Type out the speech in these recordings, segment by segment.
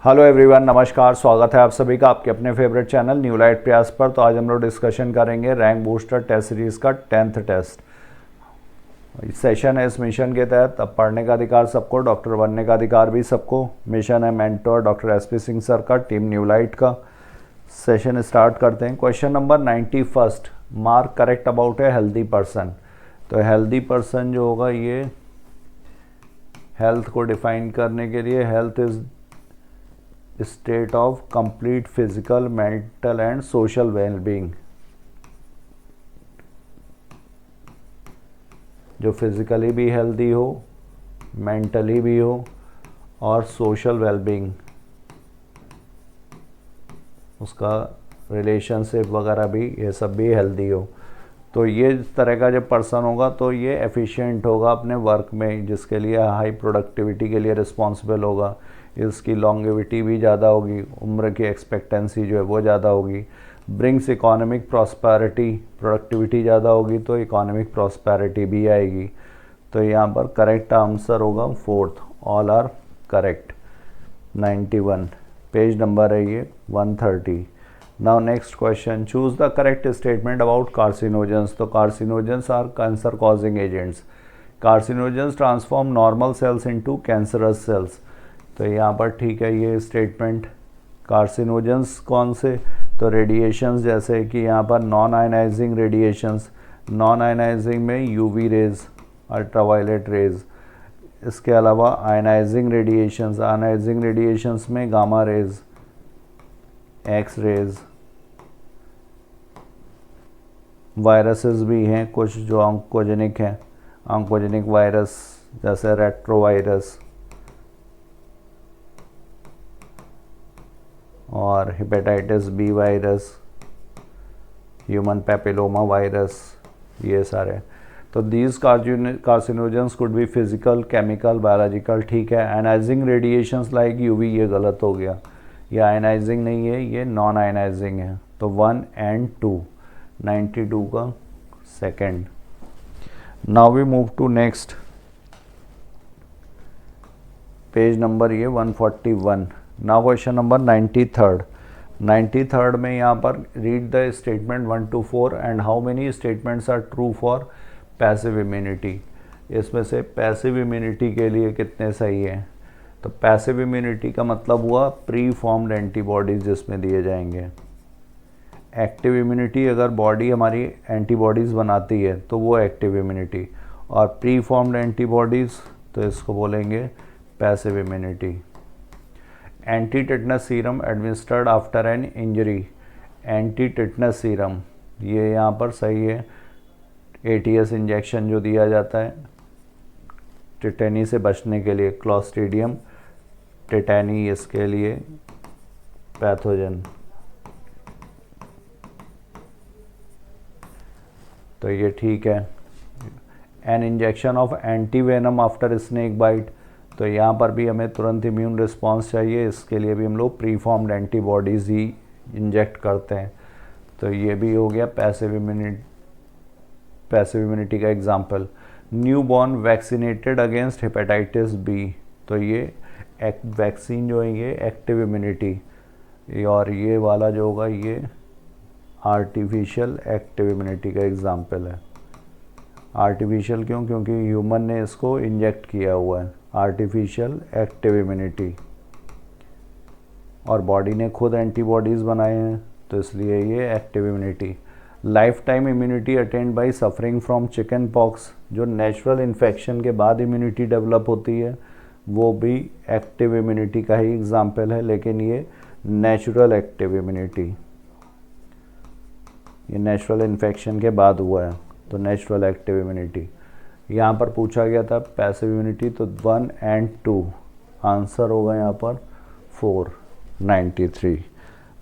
Hello everyone, नमस्कार। स्वागत है आप सभी का आपके अपने फेवरेट चैनल न्यू लाइट प्रयास पर। तो आज हम लोग डिस्कशन करेंगे रैंक बूस्टर टेस्ट सीरीज़ का 10th टेस्ट सेशन है। इस मिशन के तहत अब पढ़ने का अधिकार सबको, डॉक्टर बनने का अधिकार भी सबको। मिशन है mentor doctor SP Singh sir का, टीम न्यू लाइट का। सेशन स्टार्ट करते हैं। Question number 91, mark correct about a healthy person. तो हेल्दी पर्सन जो होगा, ये हेल्थ को डिफाइन करने के लिए health is state of complete physical, mental and social wellbeing. जो फिजिकली भी हेल्दी हो, मेंटली भी हो और सोशल वेलबींग, उसका रिलेशनशिप वगैरह भी, ये सब भी हेल्दी हो। तो ये इस तरह का जब पर्सन होगा तो ये एफिशिएंट होगा अपने वर्क में, जिसके लिए हाई प्रोडक्टिविटी के लिए रिस्पॉन्सिबल होगा। इसकी लॉन्गेविटी भी ज़्यादा होगी, उम्र की एक्सपेक्टेंसी जो है वो ज़्यादा होगी। ब्रिंग्स इकोनॉमिक प्रॉस्पेरिटी, प्रोडक्टिविटी ज़्यादा होगी तो इकोनॉमिक प्रॉस्पेरिटी भी आएगी। तो यहाँ पर करेक्ट आंसर होगा 4th, all are correct. 91 page number है ये 130। Now next question, choose the correct statement about carcinogens. तो carcinogens are cancer causing agents. Carcinogens transform normal cells into cancerous cells. तो यहाँ पर ठीक है ये स्टेटमेंट। कार्सिनोजेंस कौन से? तो रेडिएशंस, जैसे कि यहाँ पर non ionizing radiations, non ionizing में यूवी रेज, अल्ट्रावायलेट रेज। इसके अलावा आयनाइजिंग रेडिएशंस, आयनाइजिंग रेडिएशंस में gamma rays, X rays. Viruses भी हैं कुछ जो ऑन्कोजेनिक हैं, ऑन्कोजेनिक वायरस जैसे रेट्रोवायरस और hepatitis B virus, human papilloma virus, ये सारे। तो these carcinogens could be physical, chemical, biological. ठीक है। आयनाइजिंग रेडिएशंस लाइक यूवी, ये गलत हो गया, ये आयनाइजिंग नहीं है, ये नॉन आयनाइजिंग है। तो 1 and 2, 92 का सेकेंड। Now we move to next page number ये 141। Now question number 93rd। 93rd में यहाँ पर read the statement 1 to 4 and how many statements are true for passive immunity. इसमें से पैसिव इम्यूनिटी के लिए कितने सही हैं? तो पैसिव इम्यूनिटी का मतलब हुआ प्री फॉर्म्ड एंटीबॉडीज़ जिसमें दिए जाएंगे। एक्टिव इम्यूनिटी, अगर बॉडी हमारी एंटीबॉडीज़ बनाती है तो वो एक्टिव इम्यूनिटी, और प्री फॉर्म्ड एंटीबॉडीज़ तो इसको बोलेंगे passive immunity. Anti tetanus serum administered after an injury. Anti tetanus serum ये यहाँ पर सही है। ATS इंजेक्शन जो दिया जाता है टिटेनी से बचने के लिए, क्लॉस्ट्रीडियम टिटेनी, इसके लिए पैथोजन। तो ये ठीक है। An injection of anti venom after snake bite. तो यहाँ पर भी हमें तुरंत इम्यून रिस्पांस चाहिए, इसके लिए भी हम लोग प्री फॉर्म्ड एंटीबॉडीज़ ही इंजेक्ट करते हैं। तो ये भी हो गया पैसिव इम्यूनिटी का example. New born vaccinated against hepatitis B. तो ये वैक्सीन जो है ये एक्टिव इम्यूनिटी, और ये वाला जो होगा ये आर्टिफिशियल एक्टिव इम्यूनिटी का एग्जाम्पल है। आर्टिफिशियल क्यों? क्योंकि ह्यूमन ने इसको इंजेक्ट किया हुआ है। आर्टिफिशियल एक्टिव इम्यूनिटी, और बॉडी ने खुद एंटीबॉडीज़ बनाए हैं तो इसलिए ये active immunity. Life time immunity attend bye suffering from chicken pox. जो नेचुरल इन्फेक्शन के बाद इम्यूनिटी डेवलप होती है वो भी एक्टिव इम्यूनिटी का ही एग्जाम्पल है, लेकिन ये नेचुरल एक्टिव इम्यूनिटी, ये नेचुरल इन्फेक्शन के बाद हुआ है तो नेचुरल एक्टिव इम्यूनिटी। यहाँ पर पूछा गया था पैसिव इम्यूनिटी, तो 1 and 2 आंसर होगा यहाँ पर 4, 93।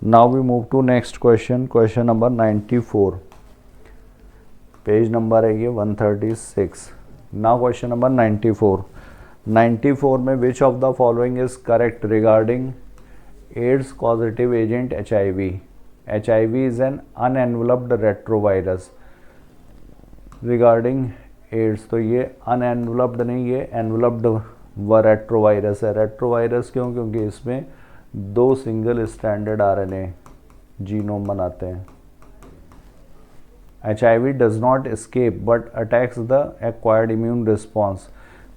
Now we move to next question, question number 94। Page number है ये 136। Now question number 94। 94 में which of the following is correct regarding AIDS positive agent HIV। HIV is an unenveloped retrovirus. Regarding AIDS, तो ये अनएनवलप्ड नहीं, ये enveloped retrovirus है। Retrovirus क्यों? क्योंकि इसमें 2 सिंगल स्ट्रैंडेड आरएनए जीनोम बनाते हैं। HIV does not escape but attacks the acquired immune response,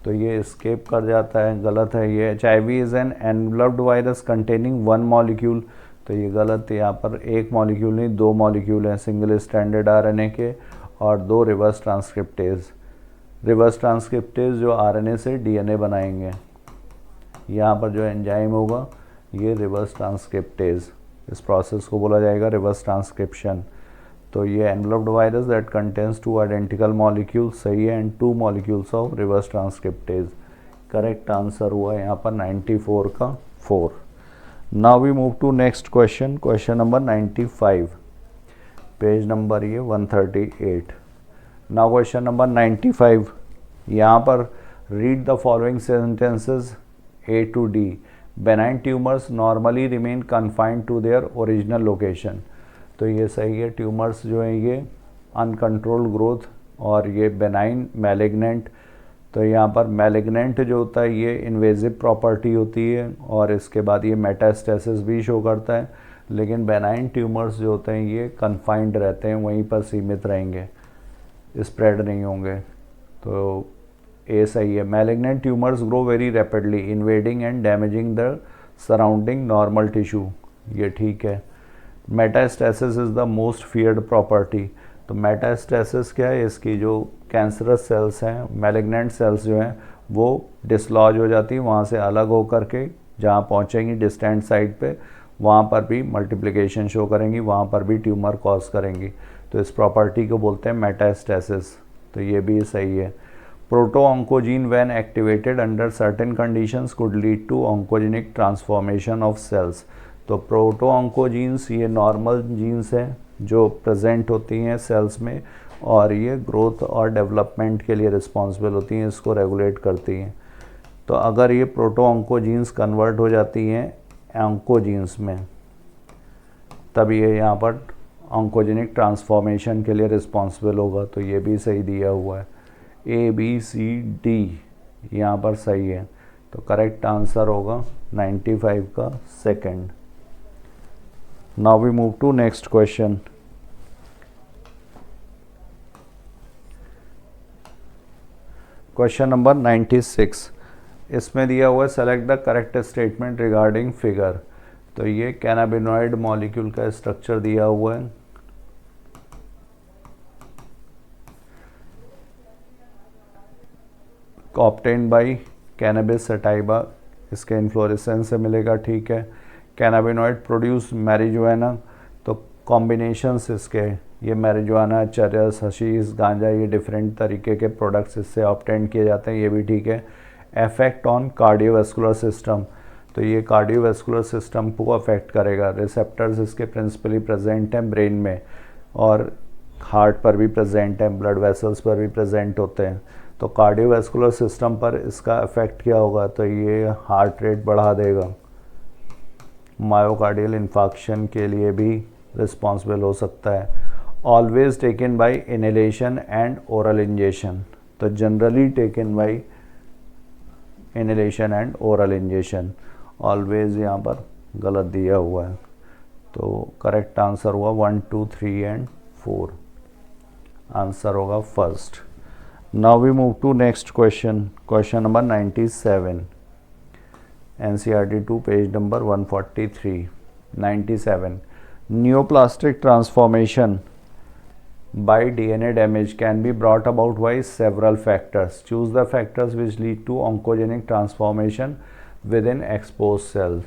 तो ये एस्केप कर जाता है, गलत है ये। HIV is an enveloped virus containing 1 molecule, तो ये गलत है, यहाँ पर 1 मॉलिक्यूल नहीं 2 मॉलिक्यूल हैं सिंगल स्ट्रैंडेड आरएनए के, और 2 रिवर्स ट्रांसक्रिप्टेज। रिवर्स ट्रांसक्रिप्टेज जो आरएनए से डीएनए बनाएंगे, यहाँ पर जो एंजाइम होगा ये रिवर्स ट्रांसक्रिप्टेज, इस प्रोसेस को बोला जाएगा रिवर्स ट्रांसक्रिप्शन। तो ये enveloped virus that contains 2 identical molecule सही है, and 2 molecules of reverse transcriptase. Correct answer हुआ यहाँ पर 94 का 4। Now we move to next question, question number 95, page number ये 138। नाउ क्वेश्चन नंबर 95, यहाँ पर read the following sentences A to D। Benign tumours normally remain confined to their original location, तो ये सही है। ट्यूमर्स जो हैं ये अनकंट्रोल्ड ग्रोथ, और ये बेनाइन मैलिग्नेंट, तो यहाँ पर मैलिग्नेंट जो होता है ये इन्वेजिव प्रॉपर्टी होती है, और इसके बाद ये मेटास्टेसिस भी शो करता है, लेकिन बेनाइन ट्यूमर्स जो होते हैं ये कन्फाइंड रहते हैं, वहीं पर सीमित रहेंगे, स्प्रेड नहीं होंगे, तो ए सही है। Malignant tumours grow very rapidly invading and damaging the surrounding normal tissue, ये ठीक है। Metastasis is the most feared property, तो मेटास्टेसिस क्या है, इसकी जो कैंसरस सेल्स हैं, मैलिग्नेंट सेल्स जो हैं वो डिसलॉज हो जाती है, वहाँ से अलग होकर के जहाँ पहुँचेंगी डिस्टेंट साइड पे, वहाँ पर भी मल्टीप्लिकेशन शो करेंगी, वहाँ पर भी ट्यूमर कॉज करेंगी, तो इस प्रॉपर्टी को बोलते हैं मेटास्टेसिस, तो ये भी सही है। Proto oncogene when activated under certain conditions could lead to oncogenic transformation of cells, तो प्रोटो-ऑन्कोजीन्स ये नॉर्मल जीन्स हैं जो प्रेजेंट होती हैं सेल्स में, और ये ग्रोथ और डेवलपमेंट के लिए रिस्पॉन्सिबल होती हैं, इसको रेगुलेट करती हैं। तो अगर ये प्रोटो-ऑन्कोजीन्स कन्वर्ट हो जाती हैं ऑन्कोजीन्स में, तब ये यहाँ पर ऑन्कोजेनिक ट्रांसफॉर्मेशन के लिए रिस्पॉन्सिबल होगा, तो ये भी सही दिया हुआ है। ABCD यहाँ पर सही है, तो करेक्ट आंसर होगा 95 का 2nd। Now we move to next question, question number 96। इसमें दिया हुआ है select the correct statement regarding figure, तो ये कैनाबिनॉइड मॉलिक्यूल का स्ट्रक्चर दिया हुआ है। ऑब्टेन बाई कैनबिस सटाइवा, इसके इन्फ्लोरेसेंस से मिलेगा, ठीक है। कैनाबिनॉइड प्रोड्यूस मैरिजुआना, तो कॉम्बिनेशंस इसके, ये मैरिजुआना, चरस, हशीश, गांजा, ये डिफरेंट तरीके के प्रोडक्ट्स इससे ऑब्टेन किए जाते हैं, ये भी ठीक है। इफेक्ट ऑन कार्डियोवैस्कुलर सिस्टम, तो ये कार्डियोवैस्कुलर सिस्टम को अफेक्ट करेगा। रिसेप्टर्स इसके प्रिंसिपली प्रेजेंट हैं ब्रेन में, और हार्ट पर भी प्रेजेंट हैं, ब्लड वेसल्स पर भी प्रेजेंट होते हैं, तो कार्डियोवैस्कुलर सिस्टम पर इसका इफेक्ट क्या होगा, तो ये हार्ट रेट बढ़ा देगा, मायोकार्डियल इन्फाक्शन के लिए भी रिस्पॉन्सिबल हो सकता है। Always taken by inhalation and oral ingestion, तो generally taken by inhalation and oral ingestion, always यहाँ पर गलत दिया हुआ है, तो करेक्ट आंसर हुआ 1, 2, 3 एंड 4, आंसर होगा first. Now we move to next question, question number 97, NCERT 2 page number 143, 97. Neoplastic transformation by DNA damage can be brought about by several factors. Choose the factors which lead to oncogenic transformation within exposed cells.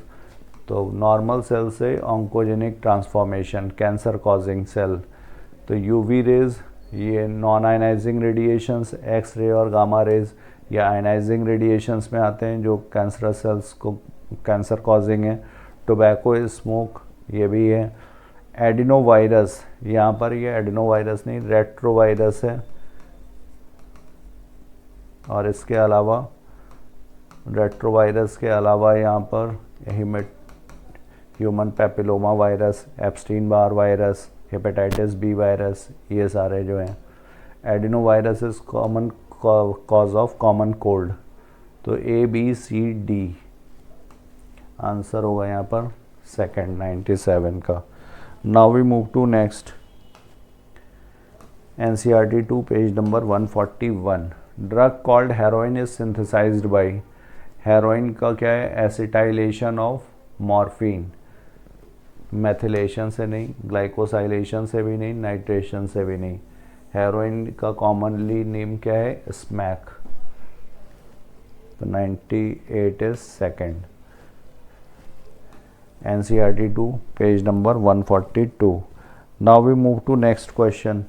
तो normal cell से oncogenic transformation, cancer causing cell, तो UV rays, ये non ionizing radiations, X ray और gamma rays, या ionizing radiations में आते हैं जो कैंसर सेल्स को कैंसर कॉजिंग है। टोबैको स्मोक, ये भी है। एडिनोवायरस, यहाँ पर ये एडिनोवायरस नहीं रेट्रोवायरस है, और इसके अलावा रेट्रोवायरस के अलावा यहाँ पर human papilloma virus, Epstein Barr virus, hepatitis B virus, ये सारे जो हैं। Adenovirus is common cause of common cold, तो A B C D answer होगा यहाँ पर सेकंड 97 का। Now we move to next NCERT 2 page number 141। Drug called heroin is synthesized by. Heroin का क्या है? Acetylation of morphine. मेथिलेशन से नहीं, ग्लाइकोसाइलेशन से भी नहीं, नाइट्रेशन से भी नहीं। हेरोइन का कॉमनली नेम क्या है? स्मैक। तो 98 is second. NCERT 2 page number 142। Now we move to next question.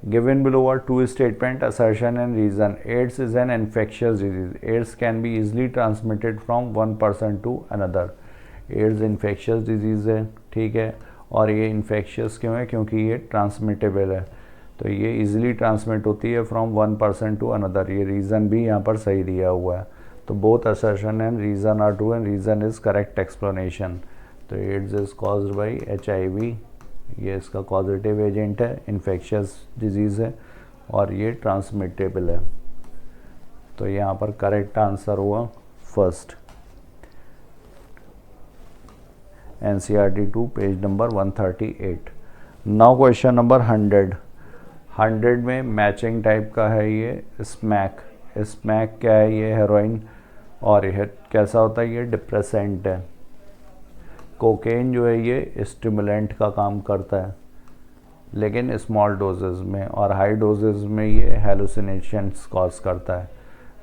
Given below are two statement, assertion and reason. AIDS is an infectious disease. AIDS can be easily transmitted from one person to another. AIDS infectious disease है, ठीक है, और ये infectious क्यों है? क्योंकि ये transmittable है, तो ये easily transmit होती है from one person to another। ये reason भी यहाँ पर सही दिया हुआ है, तो both assertion and reason are true and reason is correct explanation। तो AIDS is caused by HIV, ये इसका कॉजेटिव एजेंट है, इन्फेक्शियस डिजीज़ है और ये ट्रांसमिटेबल है। तो यहाँ पर करेक्ट आंसर हुआ first. NCERT 2 page number 138। Now question number 100 में मैचिंग टाइप का है ये स्मैक। स्मैक क्या है? ये हेरोइन, और यह कैसा होता है? ये डिप्रेसेंट है। कोकेन जो है ये स्टिमुलेंट का काम करता है, लेकिन स्मॉल डोजेज में, और हाई डोजेज में ये हेलुसिनेशंस कॉज करता है।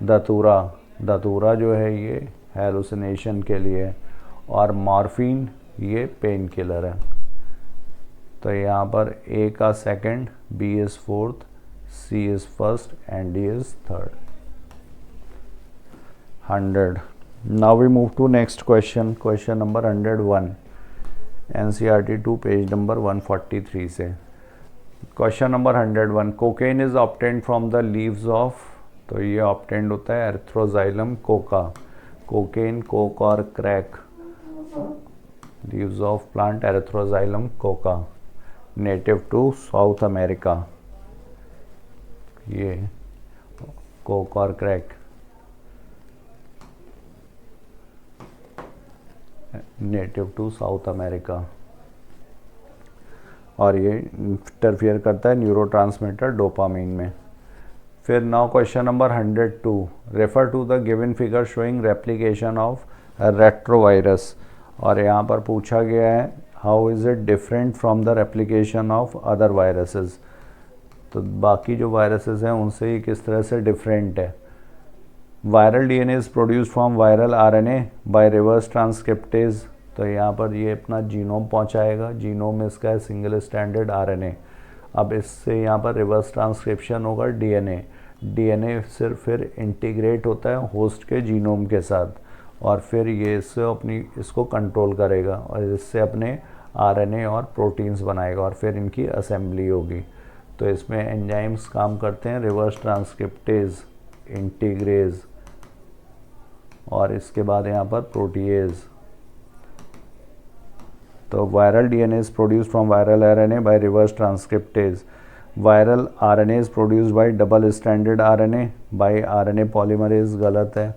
दतूरा जो है ये हेलुसिनेशन के लिए, और मॉर्फिन ये पेन किलर है। तो यहाँ पर A का second, B is fourth, C is first and D is third. 100। Now we move to next question, question number 101, NCERT 2 page number 143 से। Question number 101, cocaine is obtained from the leaves of. तो ये obtained होता है erythroxylum coca. Cocaine, coke और crack, leaves of plant erythroxylum coca, native to South America. ये coke और crack native to South America, और ये इंटरफियर करता है न्यूरोट्रांसमीटर डोपामीन में। फिर now question number 102, refer to the given figure showing replication of retrovirus. और यहाँ पर पूछा गया है how is it different from the replication of other viruses. तो बाकी जो वायरसेस हैं उनसे ये किस तरह से डिफरेंट है। Viral DNA is produce from viral RNA by reverse transcriptase. तो यहाँ पर ये अपना जीनोम पहुँचाएगा, जीनोम इसका है सिंगल स्टैंडर्ड RNA। अब इससे यहाँ पर रिवर्स ट्रांसक्रिप्शन होगा DNA सिर्फ फिर इंटीग्रेट होता है होस्ट के जीनोम के साथ, और फिर ये इसको कंट्रोल करेगा और इससे अपने RNA और प्रोटीन्स बनाएगा, और फिर इनकी असेंबली होगी। तो इसमें एंजाइम्स काम करते हैं, रिवर्स ट्रांसक्रिप्टेज, इंटीग्रेज, और इसके बाद यहाँ पर प्रोटीएज। तो viral DNA is produce from viral RNA by reverse transcriptase. Viral RNA is produce by double standard RNA by RNA polymerase, गलत है।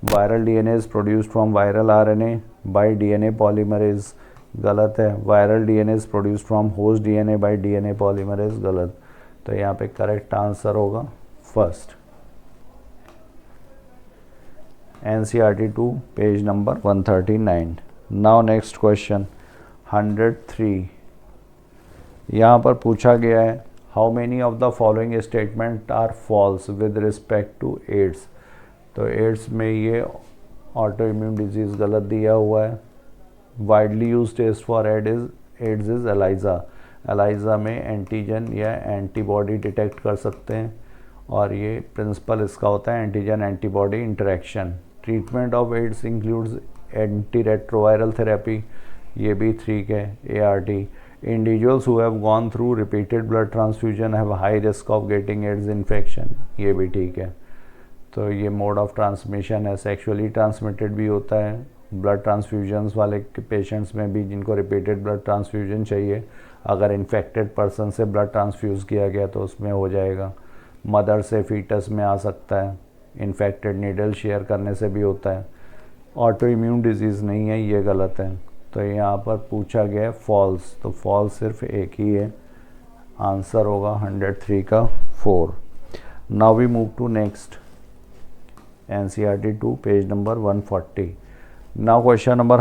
Viral DNA is produce from viral RNA by DNA polymerase, गलत है। Viral DNA is produce from host DNA by DNA polymerase, गलत। तो यहाँ पे correct answer होगा first. NCERT 2 page number 139। Now next question 103। यहाँ पर पूछा गया है how many of the following statement are false with respect to AIDS. तो एड्स में ये ऑटो इम्यून डिजीज़ गलत दिया हुआ है। Widely use test for AIDS is ELISA में एंटीजन या एंटीबॉडी डिटेक्ट कर सकते हैं, और ये प्रिंसिपल इसका होता है antigen antibody interaction. Treatment of AIDS includes anti retroviral therapy, ये भी ठीक है, ART। Individuals who have gone through repeated blood transfusion have high risk of getting AIDS infection, ये भी ठीक है। तो ये मोड ऑफ ट्रांसमिशन है, सेक्सुअली ट्रांसमिटेड भी होता है। ब्लड ट्रांसफ्यूजन्स वाले पेशेंट्स में भी जिनको रिपीटेड ब्लड ट्रांसफ्यूजन चाहिए, अगर इन्फेक्टेड पर्सन से ब्लड ट्रांसफ्यूज़ किया गया तो उसमें हो जाएगा। मदर से फीटस में आ सकता है, इन्फेक्टेड नीडल शेयर करने से भी होता है, ऑटो इम्यून डिजीज़ नहीं है, ये गलत है। तो यहाँ पर पूछा गया है फॉल्स, तो फॉल्स सिर्फ एक ही है, आंसर होगा 103 का 4। Now we move to next NCERT 2 page number 140। Now question number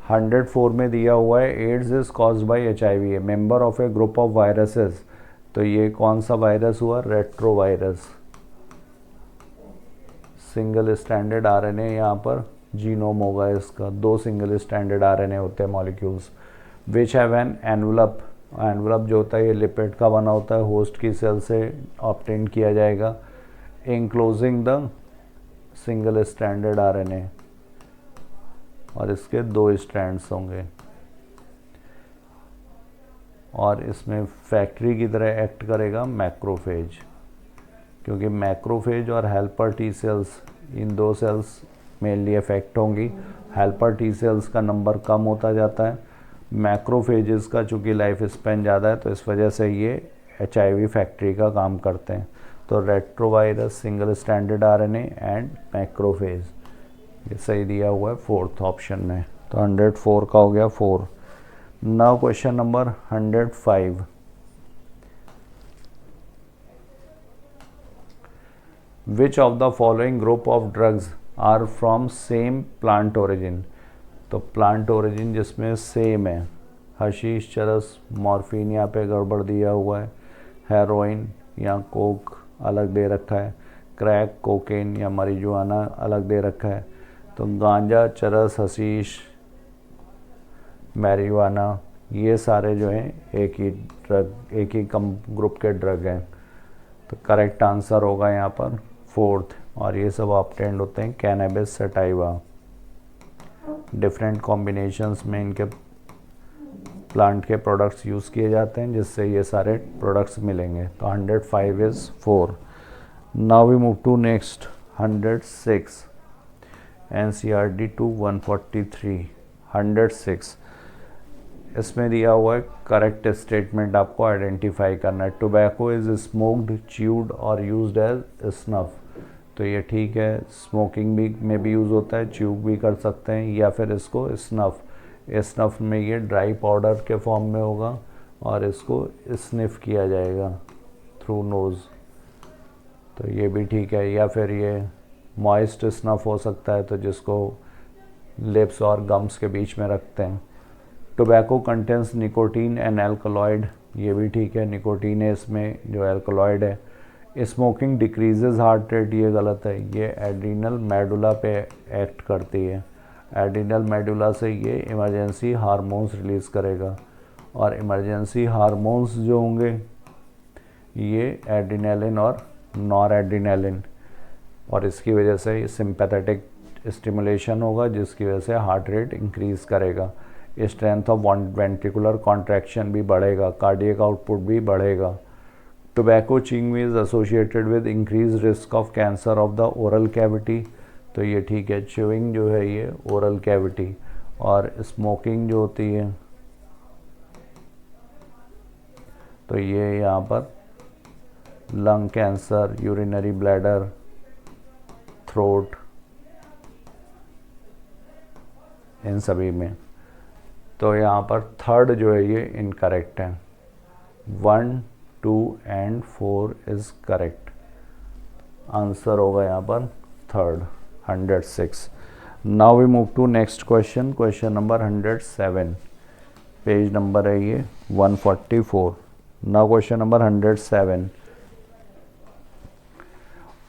104 में दिया हुआ है AIDS is caused by HIV, a member of a group of viruses. तो ये कौन सा वायरस हुआ? रेट्रोवायरस। सिंगल स्टैंडर्ड RNA यहाँ पर जीनोम होगा इसका, 2 सिंगल स्टैंडर्ड RNA होते हैं molecules, which have an envelope जो होता है ये लिपिड का बना होता है, होस्ट की सेल से ऑब्टेन किया जाएगा, enclosing the single standard RNA, और इसके 2 स्ट्रैंड्स होंगे, और इसमें फैक्ट्री की तरह एक्ट करेगा मैक्रोफेज, क्योंकि मैक्रोफेज और हेल्पर टी सेल्स, इन 2 सेल्स मेनली अफेक्ट होंगी। हेल्पर टी सेल्स का नंबर कम होता जाता है, मैक्रोफेजेस का चूँकि लाइफ स्पेन ज़्यादा है, तो इस वजह से ये HIV फैक्ट्री का काम करते हैं। तो retrovirus, single standard RNA and macrophage, ये सही दिया हुआ है 4th ऑप्शन में। तो 104 का हो गया 4। Now question number 105। Which of the following group of drugs are from same plant origin? तो प्लांट ओरिजिन जिसमें सेम है, हशीश, चरस, मॉर्फिन यहाँ पे गड़बड़ दिया हुआ है, हेरोइन या कोक अलग दे रखा है, क्रैक, कोकेन या marijuana अलग दे रखा है। तो गांजा, चरस, हशीश, marijuana ये सारे जो हैं एक ही ड्रग, एक ही कम ग्रुप के ड्रग हैं। तो करेक्ट आंसर होगा यहाँ पर 4th, और ये सब ऑब्टेन्ड होते हैं कैनबिस सटाइवा। डिफरेंट कॉम्बिनेशंस में इनके प्लांट के प्रोडक्ट्स यूज़ किए जाते हैं, जिससे ये सारे प्रोडक्ट्स मिलेंगे। तो 105 is 4। Now we move to next 106 NCERT 2 143 106। इसमें दिया हुआ है करेक्ट स्टेटमेंट आपको आइडेंटिफाई करना है। टोबैको इज़ स्मोक्ड, च्यूड और यूज्ड एज स्नफ। तो ये ठीक है, स्मोकिंग भी में भी यूज़ होता है, च्यूब भी कर सकते हैं, या फिर इसको स्नफ में ये ड्राई पाउडर के फॉर्म में होगा और इसको स्निफ किया जाएगा थ्रू नोज़, तो ये भी ठीक है। या फिर ये मॉइस्ट स्नफ हो सकता है, तो जिसको लिप्स और गम्स के बीच में रखते हैं। Tobacco contains nicotine and alkaloid, ये भी ठीक है, निकोटीन है इसमें जो एल्कलॉइड है। स्मोकिंग डिक्रीजेज हार्ट रेट, ये गलत है, ये एड्रीनल मेडुला पे एक्ट करती है, एड्रीनल मेडुला से ये इमरजेंसी हार्मोन्स रिलीज़ करेगा, और इमरजेंसी हार्मोन्स जो होंगे ये एड्रीनलिन और नॉर एड्रीनलिन, और इसकी वजह से सिंपैथेटिक स्टिमुलेशन होगा, जिसकी वजह से हार्ट रेट इंक्रीज़ करेगा, स्ट्रेंथ ऑफ वेंट्रिकुलर कॉन्ट्रैक्शन भी बढ़ेगा, कार्डियक आउटपुट भी बढ़ेगा। Tobacco chewing is associated with increase risk of cancer of the oral cavity, तो ये ठीक है, च्यूइंग जो है ये ओरल कैविटी, और स्मोकिंग जो होती है तो ये यहाँ पर lung cancer, urinary bladder, throat, इन सभी में। तो यहाँ पर 3rd जो है ये इनकरेक्ट है, 1, 2 एंड 4 इज़ करेक्ट। आंसर होगा यहाँ पर 3rd 106। Now we move to next question, question number 107, page number है ये 144। Now question number 107,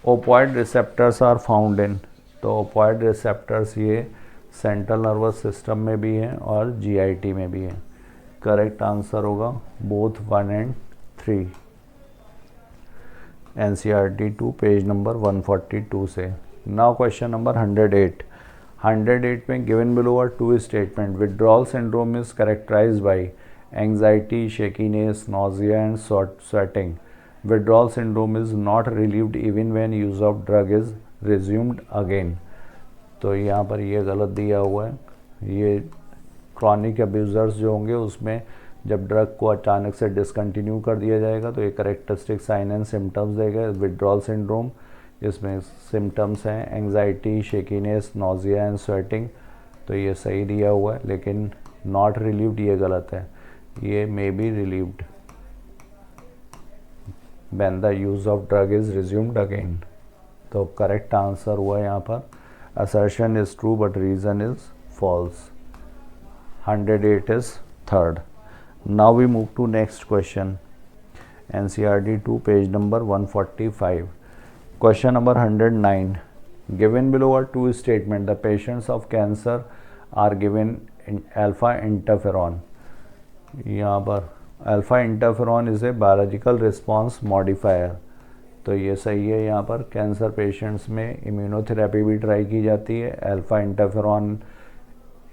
opioid receptors are found in. तो ओपॉइड रिसेप्टर्स ये सेंट्रल नर्वस सिस्टम में भी हैं और GIT में भी हैं। करेक्ट आंसर होगा both 1 and 3, NCERT 2 page number 142 से। नाउ क्वेश्चन नंबर 108 में given below are 2 statement. Withdrawal syndrome is characterized bye anxiety, shakiness, nausea and sweating. Withdrawal syndrome is not relieved even when use of drug is resumed again. तो यहाँ पर ये गलत दिया हुआ है, ये क्रॉनिक अब्यूज़र्स जो होंगे उसमें जब ड्रग को अचानक से डिसकंटिन्यू कर दिया जाएगा तो ये करेक्टरिस्टिक साइन एंड सिम्टम्स देगा विड्रॉल सिंड्रोम, इसमें सिम्टम्स हैं anxiety, shakiness, nausea and sweating, तो ये सही दिया हुआ है, लेकिन नॉट रिलीव्ड ये गलत है, ये may be relieved when the use of drug is resumed again. तो करेक्ट आंसर हुआ यहाँ पर assertion is true but reason is false. 108 is third. Now we move to next question. NCERT 2 page number 145. Question number 109. Given below are two statements. The patients of cancer are given alpha interferon. यहाँ पर alpha interferon is a biological response modifier. तो ये सही है। यहाँ पर cancer patients में immunotherapy भी ट्राई की जाती है। Alpha interferon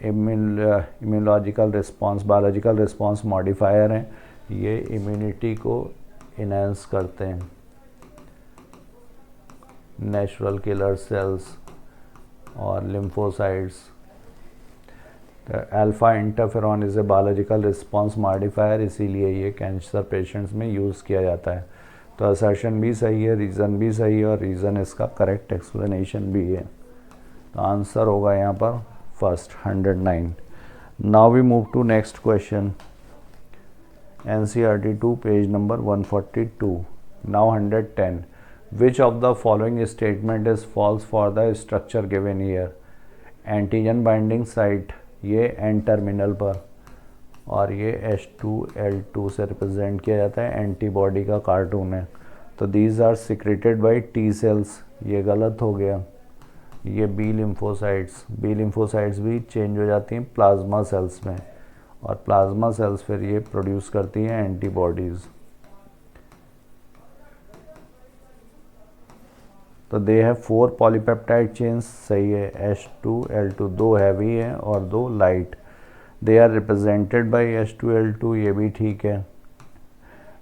immunological response, biological response modifier हैं, ये इम्यूनिटी को इनहेंस करते हैं। नेचुरल किलर सेल्स और lymphocytes. Alpha interferon is a biological response modifier, इसीलिए ये कैंसर पेशेंट्स में यूज़ किया जाता है। तो असर्शन भी सही है, रीज़न भी सही है, और रीज़न इसका करेक्ट एक्सप्लेनेशन भी है। तो आंसर होगा यहाँ पर first 109। Now we move to next question. NCERT 2 page number 142। Now 110। Which of the following statement is false for the structure given here? Antigen binding site ये एन टर्मिनल पर, और ये H2L2 से रिप्रेजेंट किया जाता है, एंटीबॉडी का cartoon है। तो these are secreted by T cells, ये गलत हो गया। ये बी लिम्फोसाइट्स भी चेंज हो जाती हैं प्लाज्मा सेल्स में, और प्लाज्मा सेल्स फिर ये प्रोड्यूस करती हैं एंटीबॉडीज़। तो दे हैव 4 पॉलीपेप्टाइड चेन्स, सही है। H2L2 2 हैवी हैं और 2 light. They are represented by H2L2, ये भी ठीक है।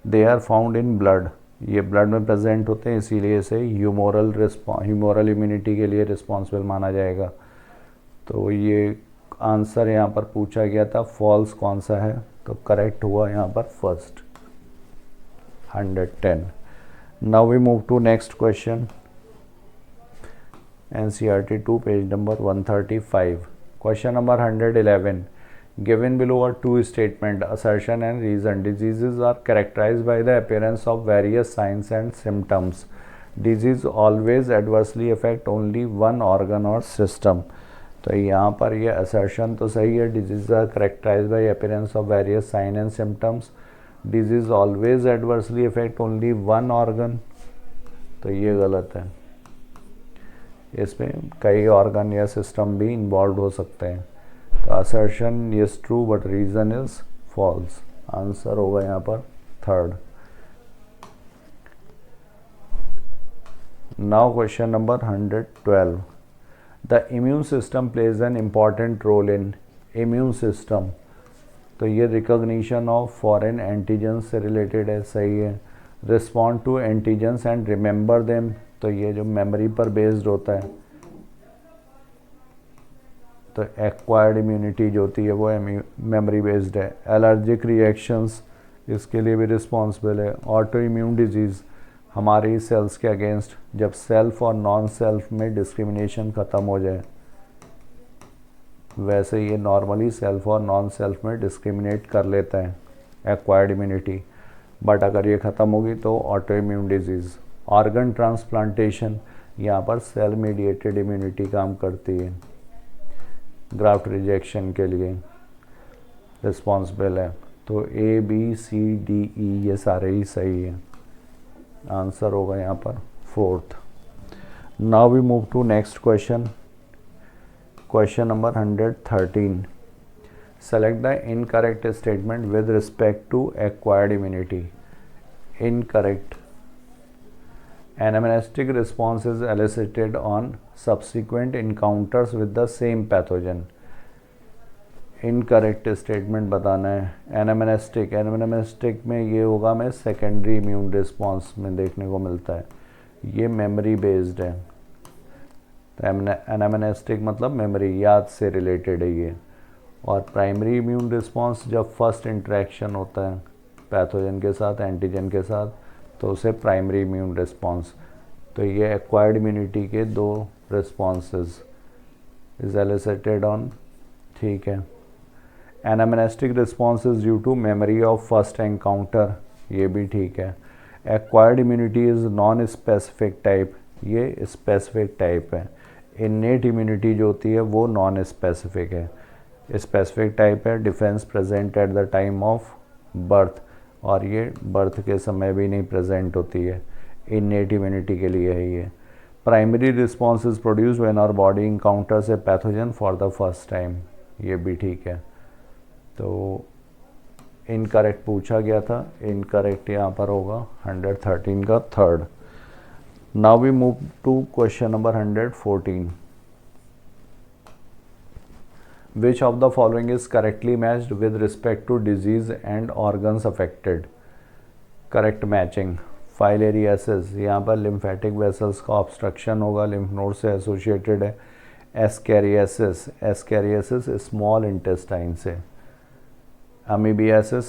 They are found in blood, ये ब्लड में प्रेजेंट होते हैं, इसीलिए इसे ह्यूमोरल इम्यूनिटी के लिए रिस्पॉन्सिबल माना जाएगा। तो ये आंसर यहाँ पर पूछा गया था, फॉल्स कौन सा है? तो करेक्ट हुआ यहाँ पर first 110। Now we move to next question. NCERT 2 page number 135। Question number 111। Given below are two statements, assertion and reason. Diseases are characterized by the appearance of various signs and symptoms. Disease always adversely affect only one organ or system. तो यहाँ पर ये assertion तो सही है, diseases are characterized by appearance of various signs and symptoms. Disease always adversely affect only one organ, तो ये गलत है। इसमें कई ऑर्गन या सिस्टम भी इन्वॉल्व हो सकते हैं। तो assertion is true but reason is false. Answer होगा यहाँ पर third. Now question number 112। The immune system plays an important role in immune system, तो ये रिकॉग्निशन ऑफ फॉरेन एंटीजन्स से रिलेटेड है, सही है। Respond to antigens and remember them, तो ये जो मेमोरी पर बेस्ड होता है। तो एक्वायर्ड इम्यूनिटी जो होती है वो मेमोरी बेस्ड है। एलर्जिक रिएक्शंस इसके लिए भी रिस्पॉन्सिबल है। ऑटो इम्यून डिजीज़ हमारी सेल्स के अगेंस्ट, जब सेल्फ और नॉन सेल्फ में डिस्क्रिमिनेशन ख़त्म हो जाए, वैसे ये नॉर्मली सेल्फ और नॉन सेल्फ में डिस्क्रिमिनेट कर लेता है एक्वायर्ड इम्यूनिटी, बट अगर ये ख़त्म होगी तो auto immune disease. Organ transplantation, यहाँ पर सेल मीडिएटेड इम्यूनिटी काम करती है, ग्राफ्ट रिजेक्शन के लिए रिस्पॉन्सिबल है। तो ABCDE ये सारे ही सही हैं। आंसर होगा यहाँ पर fourth. Now we move to next question. Question number 113। Select the incorrect statement with respect to acquired immunity. Incorrect, anamnestic response is elicited on subsequent encounters with the same pathogen. Incorrect statement बताना है। एनामनेस्टिक में ये होगा में secondary immune response में देखने को मिलता है, ये मेमोरी बेस्ड है। तो एनामनेस्टिक मतलब मेमोरी, याद से रिलेटेड है ये। और प्राइमरी इम्यून रिस्पॉन्स जब फर्स्ट इंटरेक्शन होता है पैथोजन के साथ, एंटीजन के साथ, तो उसे प्राइमरी इम्यून रिस्पॉन्स। तो ये एक्वायर्ड इम्यूनिटी के 2 रिस्पॉन्सेज इज एलिसिटेड ऑन, ठीक है। Anamnestic response is due to memory of first encounter, ये भी ठीक है। Acquired immunity is non specific type, ये स्पेसिफिक टाइप है। इन्नेट इम्यूनिटी जो होती है वो नॉन स्पेसिफिक है। स्पेसिफिक टाइप है defence present at the time of birth, और ये बर्थ के समय भी नहीं प्रेजेंट होती है, इन्नेट इम्यूनिटी के लिए है ये। Primary response is produce when our body encounters a pathogen for the first time, ये भी ठीक है। तो इनकरेक्ट पूछा गया था, इनकरेक्ट यहाँ पर होगा 113 का third. Now we move to question number 114। Which of the following is correctly matched with respect to disease and organs affected? Correct matching. Filariasis, यहाँ पर lymphatic vessels का obstruction होगा, lymph node से associated है। Ascariasis, ascariasis small intestine से। Amoebiasis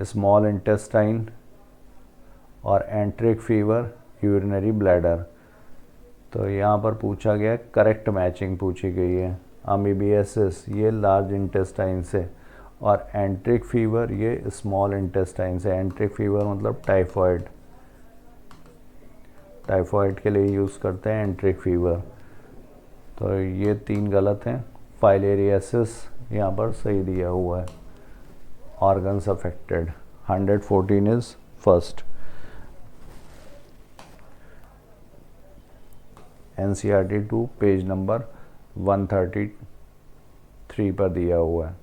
small intestine, और एंट्रिक fever urinary bladder. तो यहाँ पर पूछा गया करेक्ट मैचिंग पूछी गई है। अमीबियासिस ये लार्ज इंटेस्टाइन से, और एंट्रिक फीवर ये स्मॉल इंटेस्टाइन से। एंट्रिक फीवर मतलब टाइफॉइड, टाइफॉइड के लिए यूज़ करते हैं एंट्रिक फीवर। तो ये 3 गलत हैं। फाइलेरियासिस यहाँ पर सही दिया हुआ है। Organs affected 114 is first. NCERT 2 page number 133 पर दिया हुआ है।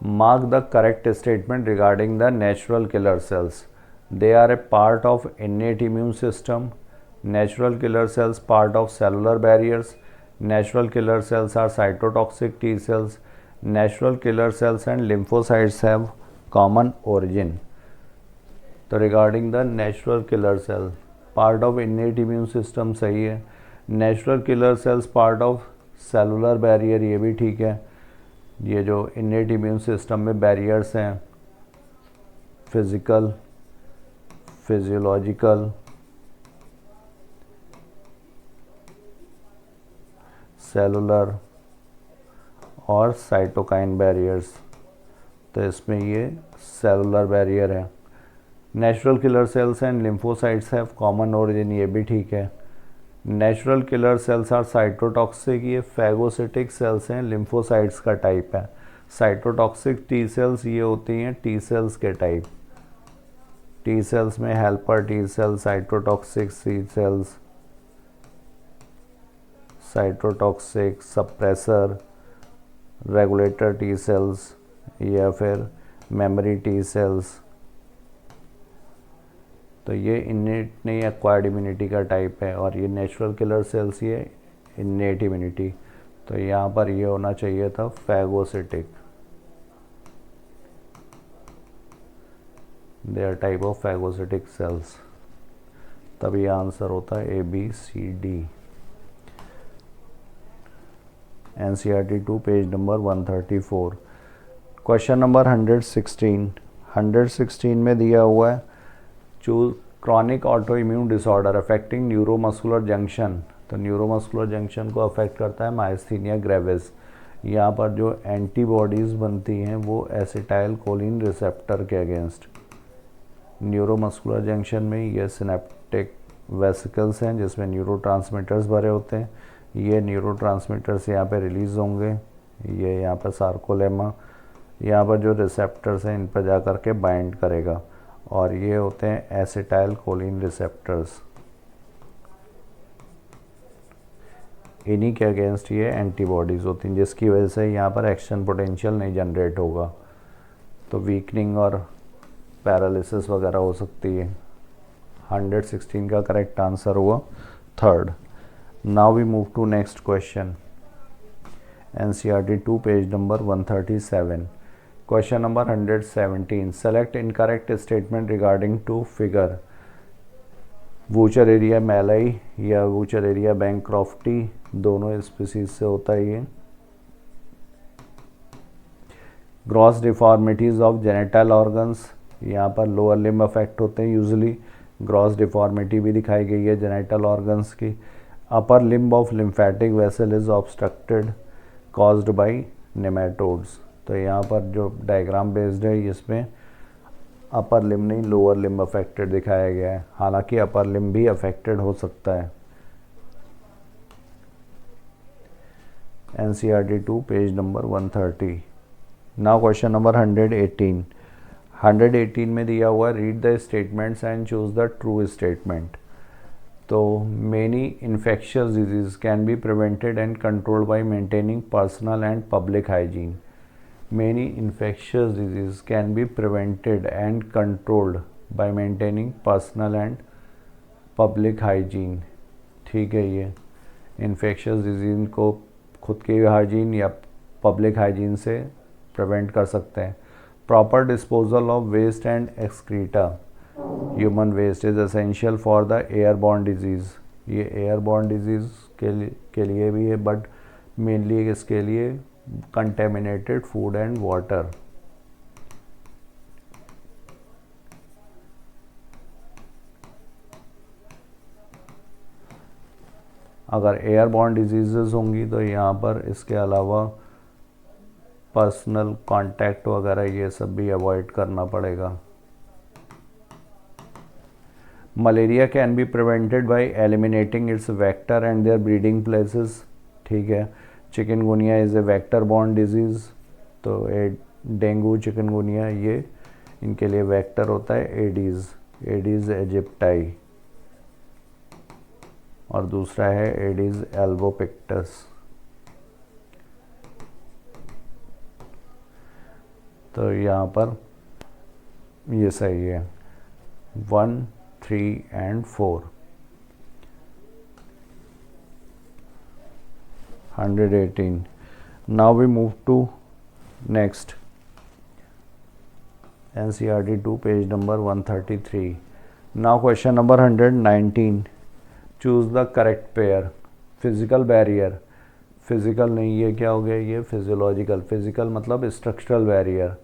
Mark the correct statement regarding the natural killer cells. They are a part of innate immune system. Natural killer cells part of cellular barriers. Natural killer cells are cytotoxic T cells. Natural killer cells and lymphocytes have common origin. तो regarding the natural killer cell part of innate immune system सही है। Natural killer cells part of cellular barrier, ये भी ठीक है। ये जो innate immune system में बैरियर्स हैं, फिजिकल, फिजियोलॉजिकल, सेलुलर और साइटोकाइन बैरियर्स, तो इसमें ये सेलुलर बैरियर है। Natural killer cells and lymphocytes have common origin, ये भी ठीक है। Natural killer cells are cytotoxic, ये फैगोसिटिक सेल्स हैं, लिम्फोसाइट्स का टाइप है। साइटोटॉक्सिक टी सेल्स ये होती हैं टी सेल्स के टाइप। टी सेल्स में helper T cells, cytotoxic C cells, cytotoxic, suppressor, regulator T cells, या फिर मेमोरी टी सेल्स। तो ये इन्नेट नहीं एक्वायर्ड इम्यूनिटी का टाइप है, और ये नेचुरल किलर सेल्स ये इन्नेट इम्यूनिटी। तो यहाँ पर ये होना चाहिए था phagocytic, they are type of phagocytic cells. तभी आंसर होता है ABCD। NCERT 2 page number 134। Question number 116 में दिया हुआ है choose chronic autoimmune disorder affecting neuromuscular junction. तो न्यूरोमस्कुलर जंक्शन को अफेक्ट करता है माइस्थीनिया ग्रेविस। यहाँ पर जो एंटीबॉडीज़ बनती हैं वो एसिटाइल कोलिन रिसेप्टर के अगेंस्ट। न्यूरोमस्कुलर जंक्शन में ये सिनेप्टिक वेसिकल्स हैं जिसमें न्यूरोट्रांसमीटर्स भरे होते हैं। ये न्यूरोट्रांसमीटर्स यहाँ पे रिलीज़ होंगे, ये यहाँ पर सार्कोलेमा, यहाँ पर जो रिसेप्टर्स हैं इन पर जा कर के बाइंड करेगा, और ये होते हैं एसिटाइल कोलिन रिसेप्टर्स। इन्हीं के अगेंस्ट ये एंटीबॉडीज़ होती हैं जिसकी वजह से यहाँ पर एक्शन पोटेंशियल नहीं जनरेट होगा, तो वीकनिंग और पैरालिसिस वगैरह हो सकती है। 116 का करेक्ट आंसर हुआ third. Now we move to next question. NCERT 2 page number 137। Question number 117। Select incorrect statement regarding to figure. Wuchereria malayi या वूचरेरिया बैंक्रॉफ्टी दोनों स्पीसीज से होता है ये। Gross deformities of genital organs, यहाँ पर लोअर लिम्ब अफेक्ट होते हैं यूजुअली, ग्रॉस डिफॉर्मिटी भी दिखाई गई है जेनेटल ऑर्गन्स की। Upper limb of lymphatic vessel is obstructed caused by nematodes. तो यहाँ पर जो डायग्राम बेस्ड है इसमें अपर लिम्ब नहीं लोअर लिम्ब अफेक्टेड दिखाया गया है, हालांकि अपर लिम्ब भी अफेक्टेड हो सकता है। NCERT 2 page number 130। Now question number 118। 118 में दिया हुआ read the statements and choose the true statement. तो many infectious diseases can be prevented and controlled by maintaining personal and public hygiene. Many infectious diseases can be prevented and controlled by maintaining personal and public hygiene। ठीक है, ये infectious disease को खुद की hygiene या public hygiene से prevent कर सकते हैं। Proper disposal of waste and excreta human waste is essential for the airborne disease. ये एयरबॉर्न डिजीज़ के लिए भी है, बट मेनली इसके लिए contaminated food and water। अगर एयरबॉर्न डिजीज़ होंगी तो यहाँ पर इसके अलावा पर्सनल कांटेक्ट वगैरह ये सब भी अवॉइड करना पड़ेगा। Malaria can be prevented by eliminating its vector and their breeding places. ठीक है, chikungunya is a vector borne disease. तो डेंगू चिकनगुनिया ये इनके लिए वेक्टर होता है एडीज़ एजिप्टाई, और दूसरा है एडीज़ एल्बोपिक्टस। तो यहाँ पर ये सही है 1, 3 and 4। 118। Now we move to next NCERT 2 page number 133। Now question number 119। Choose the correct pair। Physical barrier, physical नहीं, ये क्या हो गया, ये फिजियोलॉजिकल। फिजिकल मतलब स्ट्रक्चरल बैरियर,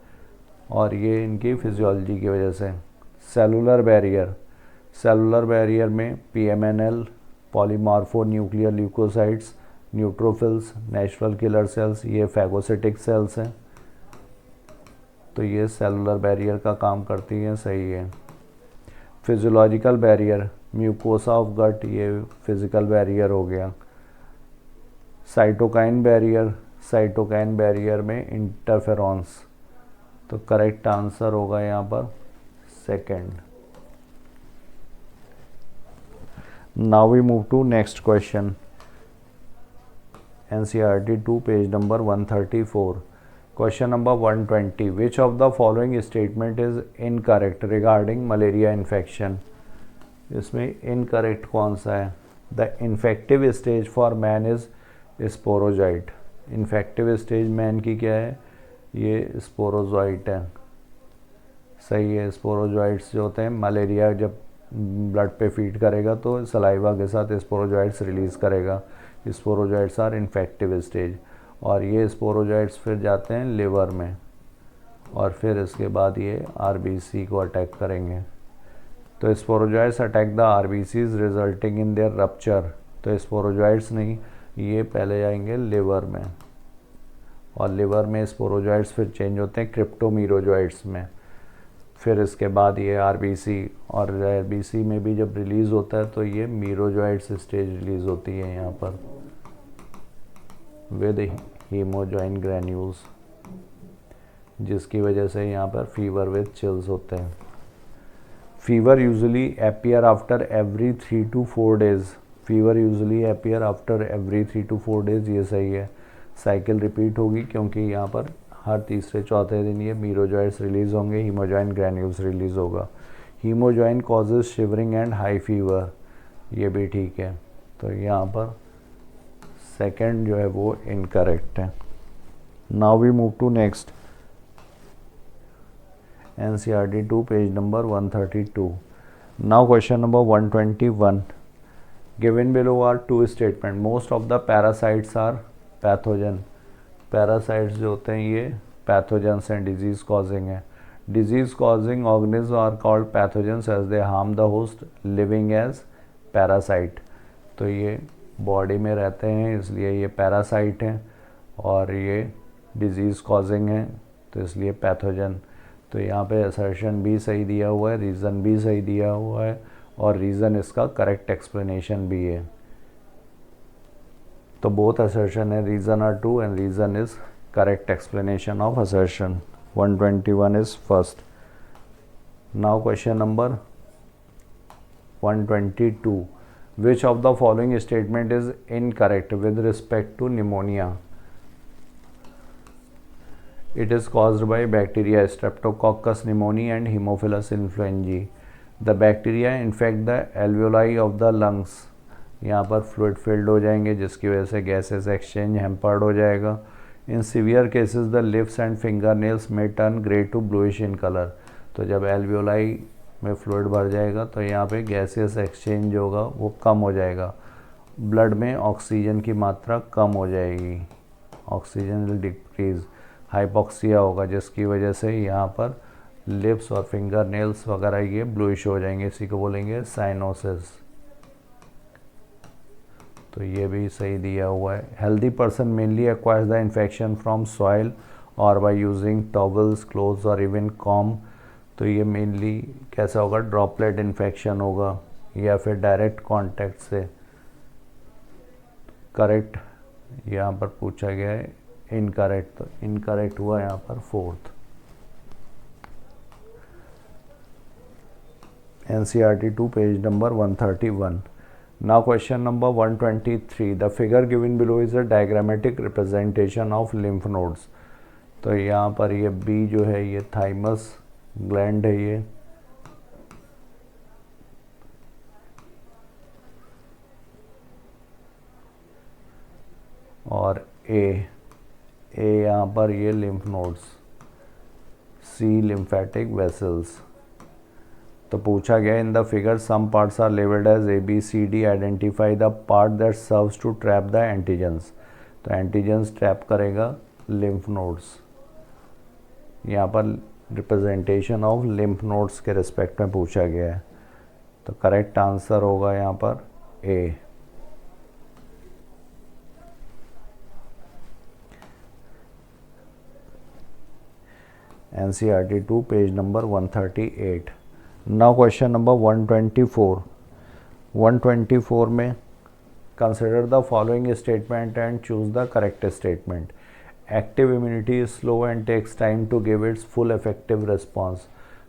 और ये इनकी फिजियोलॉजी की वजह से। सेलुलर बैरियर, सेलुलर बैरियर में PMNL polymorphonuclear leukocytes, neutrophils, natural killer cells, ये फैगोसिटिक सेल्स हैं। तो ये सेलुलर बैरियर का काम करती हैं, सही है। Physiological barrier, mucosa of gut, ये फिजिकल बैरियर हो गया। साइटोकाइन बैरियर, साइटोकाइन बैरियर में इंटरफेरॉन्स। तो करेक्ट आंसर होगा यहाँ पर second. Now we move to next question. NCERT 2 page number 134। Question number 120। Which of the following statement is incorrect regarding malaria infection. इसमें incorrect कौन सा है। The infective stage for man is sporozoite. Infective stage man की क्या है, ये sporozoite है, सही है। स्पोरोजॉइट्स जो होते हैं, मलेरिया जब ब्लड पे फीड करेगा तो सलाइवा के साथ स्पोरोजॉइट्स रिलीज़ करेगा। स्पोरोजॉइट्स आर इन्फेक्टिव स्टेज, और ये स्पोरोजॉइट्स फिर जाते हैं लिवर में, और फिर इसके बाद ये RBC को अटैक करेंगे। तो sporozoites attack the RBCs resulting in their rupture. तो स्पोरोजॉइट्स नहीं, ये पहले जाएंगे लिवर में, और लिवर में स्पोरोजॉइट्स फिर चेंज होते हैं क्रिप्टोमीरोजॉइट्स में। फिर इसके बाद ये RBC, और RBC में भी जब रिलीज़ होता है तो ये मीरोजॉइट्स स्टेज रिलीज़ होती है यहाँ पर विद हीमोजॉइन ग्रैन्यूल्स, जिसकी वजह से यहाँ पर फीवर विद चिल्स होते हैं। Fever usually appear after every 3 to 4 days। Fever usually appear after every 3 to 4 days, ये सही है। साइकिल रिपीट होगी क्योंकि यहाँ पर हर तीसरे चौथे दिन ये मीरोजॉइट्स रिलीज़ होंगे, हीमोजॉइन ग्रैन्यूल्स रिलीज़ होगा। Haemozoin causes shivering and high fever, ये भी ठीक है। तो यहाँ पर सेकंड जो है वो इनकरेक्ट है। Now we move to next NCERT 2 page number 132। Now question number 121। Given below are 2 statement. Most of the parasites are pathogen. Parasites जो होते हैं ये पैथोजेंस एंड डिजीज़ कॉजिंग है। Disease causing organism are called pathogens as they harm the host living as parasite. तो ये body में रहते हैं इसलिए ये पैरासाइट हैं, और ये डिजीज़ कॉजिंग है तो इसलिए पैथोजन। तो यहाँ पे असर्शन भी सही दिया हुआ है, रीज़न भी सही दिया हुआ है, और रीज़न इसका करेक्ट एक्सप्लेनेशन भी है। तो बोथ असर्शन है, reason are true and reason is correct explanation of assertion. 121 is first. Now question number 122, which of the following statement is incorrect with respect to pneumonia? It is caused by bacteria Streptococcus pneumoniae and Haemophilus influenzae. The bacteria infect the alveoli of the lungs. यहाँ पर fluid filled हो जाएंगे जिसकी वजह से gases exchange hampered हो जाएगा। In severe cases the lips and finger nails may turn grey to bluish in colour. तो जब एल्वियोलाई में फ्लूइड भर जाएगा तो यहाँ पे गैसेस एक्सचेंज होगा वो कम हो जाएगा, ब्लड में ऑक्सीजन की मात्रा कम हो जाएगी, ऑक्सीजन विल डिक्रीज, हाइपोक्सिया होगा जिसकी वजह से यहाँ पर लिप्स और फिंगर नेल्स वगैरह ये ब्लूइश हो जाएंगे, इसी को बोलेंगे साइनोसिस। तो ये भी सही दिया हुआ है। Healthy person mainly acquires the infection from soil और बाय यूजिंग टॉवल्स, क्लोथ्स और इवन कॉम। तो ये मेनली कैसा होगा, ड्रॉपलेट इन्फेक्शन होगा या फिर डायरेक्ट कांटेक्ट से। करेक्ट यहाँ पर पूछा गया है इनकरेक्ट, तो इनकरेक्ट हुआ यहाँ पर fourth. NCERT 2 page number 131। Now question number 123, the figure given below is a diagrammatic representation of lymph nodes। तो यहाँ पर ये B जो है ये थाइमस ग्लैंड है ये, और ए यहाँ पर ये lymph nodes, C lymphatic vessels. तो पूछा गया in the figure some parts are labelled as ABCD, identify the part that serves to trap the antigens. तो एंटीजेंस ट्रैप करेगा लिम्फ नोड्स। यहाँ पर रिप्रेजेंटेशन ऑफ लिम्फ नोड्स के respect में पूछा गया है, तो करेक्ट आंसर होगा यहाँ पर A. NCERT 2 page number 138। Now question number 124। 124 में consider the following statement and choose the correct statement. Active immunity is slow and takes time to give its full effective response.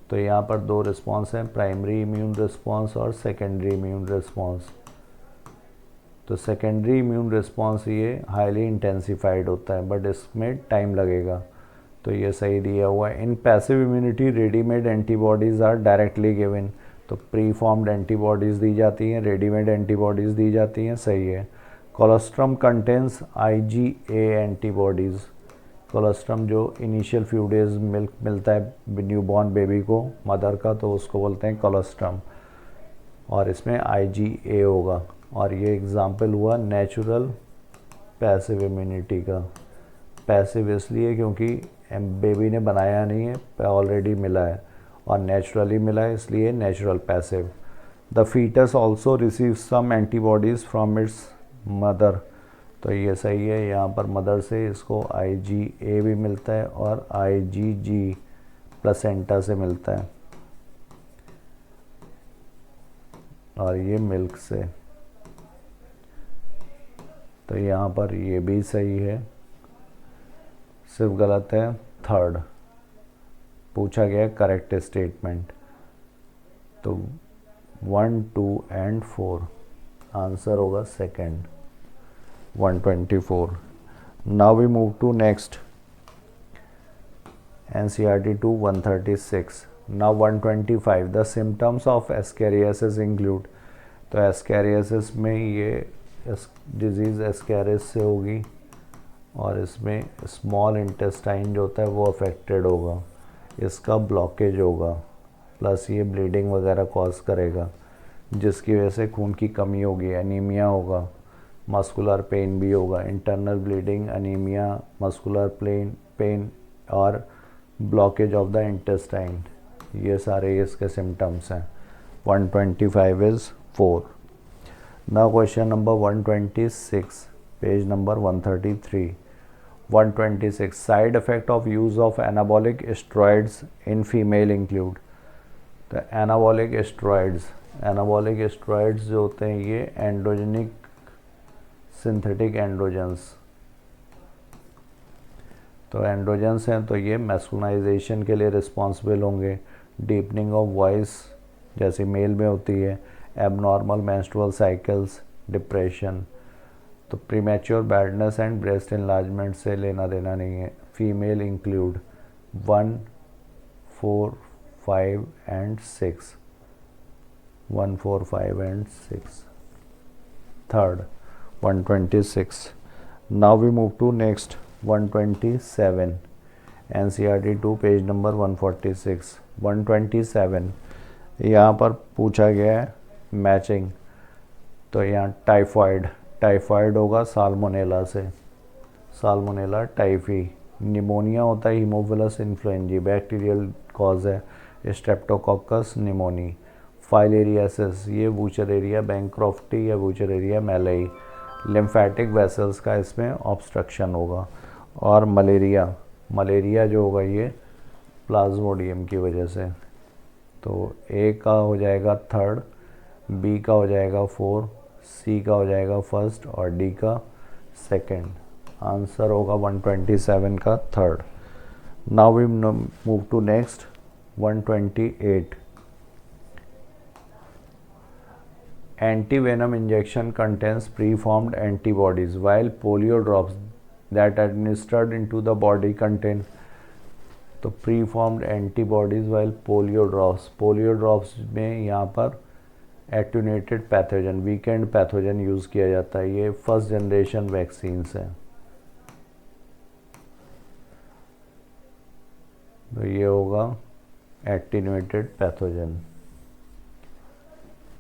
तो यहाँ पर दो response हैं, primary immune response और secondary immune response. तो secondary immune response ये highly intensified होता है बट इसमें टाइम लगेगा, तो ये सही दिया हुआ है। In passive immunity readymade antibodies are directly given. तो प्री फॉर्म्ड एंटीबॉडीज़ दी जाती हैं, रेडीमेड एंटीबॉडीज़ दी जाती हैं, सही है। Colostrum contains IgA antibodies. Colostrum जो इनिशियल फ्यू डेज मिल्क मिलता है न्यूबॉर्न बेबी को मदर का, तो उसको बोलते हैं कोलोस्ट्रम, और इसमें IgA होगा। और ये एग्जाम्पल हुआ नेचुरल पैसिव इम्यूनिटी का। पैसिव इसलिए क्योंकि बेबी ने बनाया नहीं है, ऑलरेडी मिला है, और नेचुरली मिला है इसलिए natural passive. The foetus also receive some antibodies from its mother. तो ये सही है, यहाँ पर मदर से इसको IgA भी मिलता है और IgG प्लेसेंटा से मिलता है, और ये मिल्क से। तो यहाँ पर ये भी सही है, सिर्फ गलत है थर्ड। पूछा गया करेक्ट स्टेटमेंट। तो 1, 2 एंड 4 आंसर होगा second 124। Now we move to next NCERT 2 136। Now 125 the symptoms of ascariasis include. तो एस्कैरियासिस में ये डिजीज़ एस्कैरिस से होगी, और इसमें स्मॉल इंटेस्टाइन जो होता है वो अफेक्टेड होगा, इसका ब्लॉकेज होगा, प्लस ये ब्लीडिंग वगैरह कॉज करेगा जिसकी वजह से खून की कमी होगी, एनीमिया होगा, मस्कुलर पेन भी होगा। Internal bleeding, anaemia, muscular pain और ब्लॉकेज ऑफ द इंटेस्टाइन, ये सारे इसके सिम्टम्स हैं। 125 is 4। Now question number 126, page number 133। 126 side effect of use of anabolic steroids in female include. तो एनाबॉलिक स्टेरॉइड्स जो होते हैं ये एंड्रोजेनिक सिंथेटिक एंड्रोजन्स, तो एंड्रोजन्स हैं तो ये मैस्कुलाइजेशन के लिए रिस्पॉन्सिबल होंगे, डीपनिंग ऑफ वॉइस जैसे मेल में होती है, एबनॉर्मल मेंस्ट्रुअल साइकिल्स, डिप्रेशन। तो premature baldness and breast enlargement से लेना देना नहीं है। Female include 1, 4, 5 and 6, 1, 4, 5 and 6. Third, 126. Now we move to next 127. NCERT 2 page number 146. 127 यहाँ पर पूछा गया है मैचिंग। तो यहाँ टाइफाइड होगा साल्मोनेला से, साल्मोनेला टाइफी। निमोनिया होता है हीमोफिलस इन्फ्लुएंजी, बैक्टीरियल कॉज है स्ट्रेप्टोकोकस निमोनी। फाइलेरियासिस ये वूचरेरिया बैंक्रॉफ्टी या वूचरेरिया मैलेई, लिम्फेटिक वेसल्स का इसमें ऑब्स्ट्रक्शन होगा। और मलेरिया जो होगा ये प्लाज्मोडियम की वजह से। तो ए का हो जाएगा 3rd, बी का हो जाएगा 4, सी का हो जाएगा 1st और डी का 2nd। आंसर होगा 127 का 3rd। Now we move to next 128। Antivenom injection contains preformed antibodies, while polio drops that administered into the body contain। तो preformed antibodies while polio drops में यहाँ पर attenuated pathogen, weakened pathogen use किया जाता है। ये फर्स्ट जनरेशन वैक्सीन्स हैं। तो ये होगा attenuated pathogen।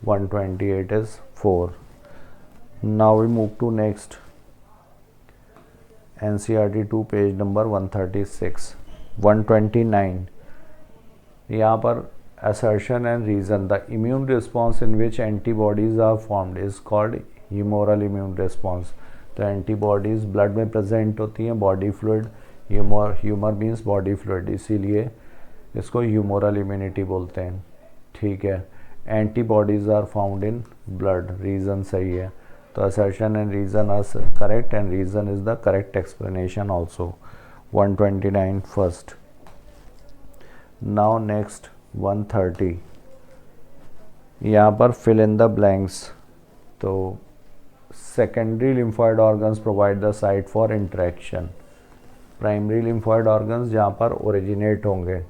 128 is 4. Now we move to next NCERT 2 page number 136। 129 यहाँ पर assertion and reason, the immune response in which antibodies are formed is called humoral immune response। तो एंटीबॉडीज़ ब्लड में present होती हैं, body fluid, humour means body fluid, इसीलिए इसको humoral immunity बोलते हैं। ठीक है, antibodies are found in blood, reason सही है। तो assertion and reason are correct and reason is the correct explanation also. 129 first. Now next 130 यहाँ पर फिल इन द ब्लैंक्स। तो secondary lymphoid organs provide the site for interaction. Primary lymphoid organs जहाँ पर originate होंगे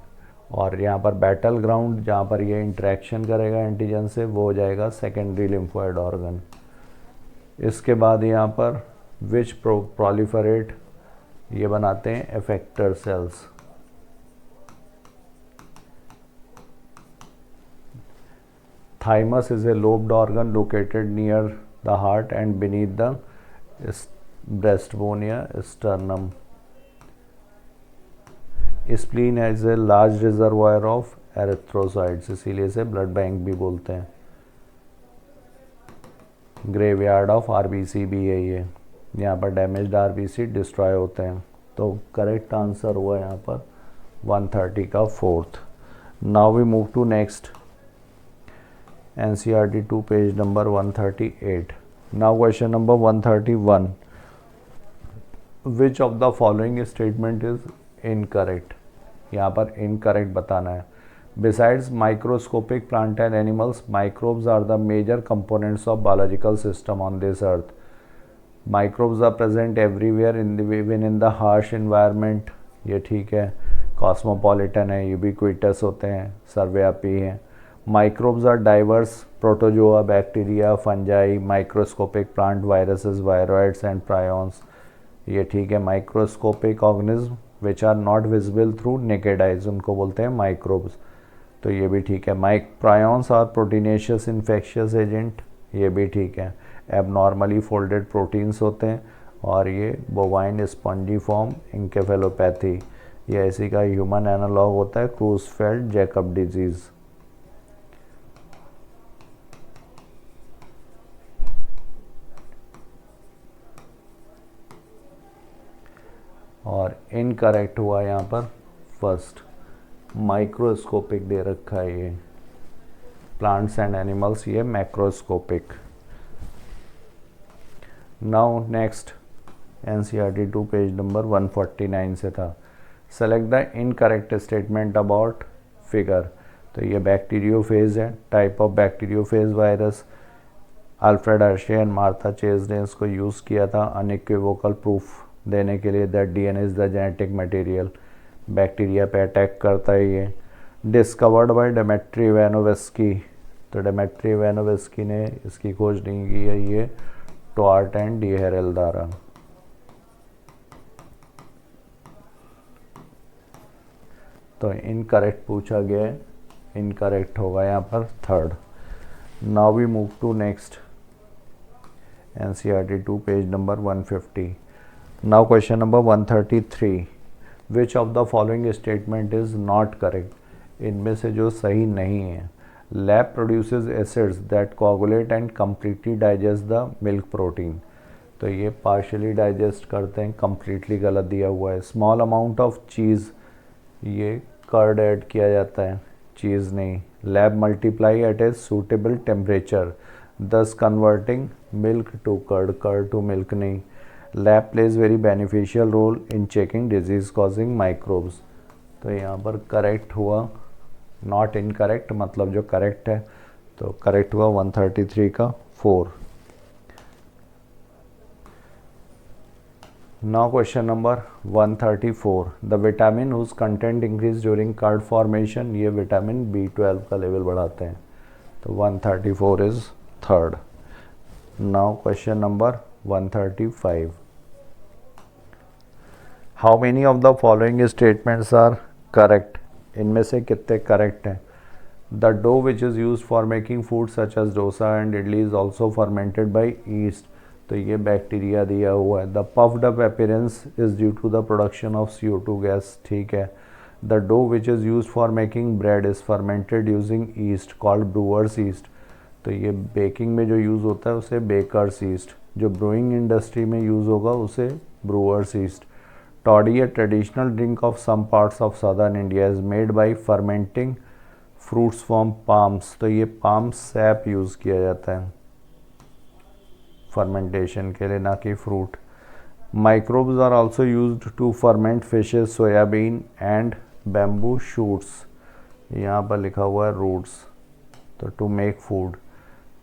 और यहाँ पर battle ground जहाँ पर ये इंटरेक्शन करेगा एंटीजन से वो हो जाएगा सेकेंडरी लिम्फॉइड ऑर्गन। इसके बाद यहाँ पर विच प्रोलिफरेट ये बनाते हैं effector cells. Thymus is a lobed organ located near the heart and beneath the breast bone या sternum. Spleen is a large reservoir of erythrocytes, इसीलिए इसे ब्लड बैंक भी बोलते हैं। ग्रेवयार्ड ऑफ आरबीसी भी है ये, यहाँ पर डैमेज्ड आरबीसी डिस्ट्रॉय होते हैं। तो करेक्ट आंसर हुआ यहाँ पर 130 का 4th। Now we move to next NCERT 2 page number 138। Now question number 131, which of the following statement is incorrect. यहाँ पर इनकरेक्ट बताना है। Besides microscopic plant and animals, microbes are the major components of biological system on this earth. Microbes are present everywhere even in the harsh environment। ये ठीक है। Cosmopolitan है, ubiquitous होते हैं, सर्वव्यापी हैं। Microbes are diverse, protozoa, bacteria, fungi, microscopic plant, viruses, viroids and prions। ये ठीक है। Microscopic organism which are not visible through naked eyes, उनको बोलते हैं microbes। तो ये भी ठीक है। प्रायॉन्स और प्रोटीनेशियस इन्फेक्शियस एजेंट, ये भी ठीक है। एबनॉर्मली फोल्डेड प्रोटीन्स होते हैं और ये बोवाइन स्पॉन्जीफॉर्म इंकेफेलोपैथी, ये इसी का ह्यूमन एनालॉग होता है, क्रूजफेल्ड जैकब डिजीज़। और इनकरेक्ट हुआ यहाँ पर फर्स्ट, माइक्रोस्कोपिक दे रखा है ये, प्लांट्स एंड एनिमल्स ये macroscopic. Now next NCERT 2 page number 149 से था, select the incorrect statement about figure. तो ये बैक्टीरियोफेज है, type of bacteriophage virus. Alfred Hershey and Martha chase ने इसको यूज़ किया था अनइक्विवोकल प्रूफ देने के लिए that DNA is the genetic material. Bacteria पे अटैक करता है ये। Discovered by Dmitri Ivanovsky. तो डेमेट्री इवानोव्स्की ने इसकी खोज नहीं की है ये टॉर्ट एंड डीहेरेल द्वारा। तो इनकरेक्ट पूछा गया है, इनकरेक्ट होगा यहाँ पर third. Now we move to next NCERT 2 page number 150। Now question number 133, which of the following statement is not correct. इनमें से जो सही नहीं है, LAB produces acids that coagulate and completely digest the milk protein. तो ये partially digest करते हैं, कम्प्लीटली गलत दिया हुआ है। स्मॉल अमाउंट ऑफ चीज़, ये कर्ड ऐड किया जाता है, चीज़ नहीं। LAB multiply at a suitable temperature thus converting milk to curd, curd to milk नहीं। LAB plays very beneficial role in checking disease causing microbes. तो यहाँ पर करेक्ट हुआ, नॉट इनकरेक्ट मतलब जो करेक्ट है, तो करेक्ट हुआ 133 का 4। Now question number 134, the vitamin whose content increase during curd formation. ये विटामिन B12 का लेवल बढ़ाते हैं। तो 134 is third. Now question number 135, how many of the following statements are correct. इनमें से कितने करेक्ट हैं। The dough which is use for making food such as dosa and idli is also fermented by yeast. तो ये bacteria दिया हुआ है। The puffed up appearance is due to the production of CO2 gas, ठीक है। The dough which is use for making bread is fermented using yeast called brewer's yeast. तो ये baking में जो यूज़ होता है उसे बेकर्स ईस्ट, जो ब्रूइंग इंडस्ट्री में यूज़ होगा उसे brewer's yeast. Toddy, a traditional drink of some parts of southern India, is made by fermenting fruits from palms। तो ये पाम सैप यूज़ किया जाता है फर्मेंटेशन के लिए, ना कि fruit. Microbes are also used to ferment fishes, soybean and bamboo shoots. यहाँ पर लिखा हुआ है रूट्स, तो टू मेक फूड।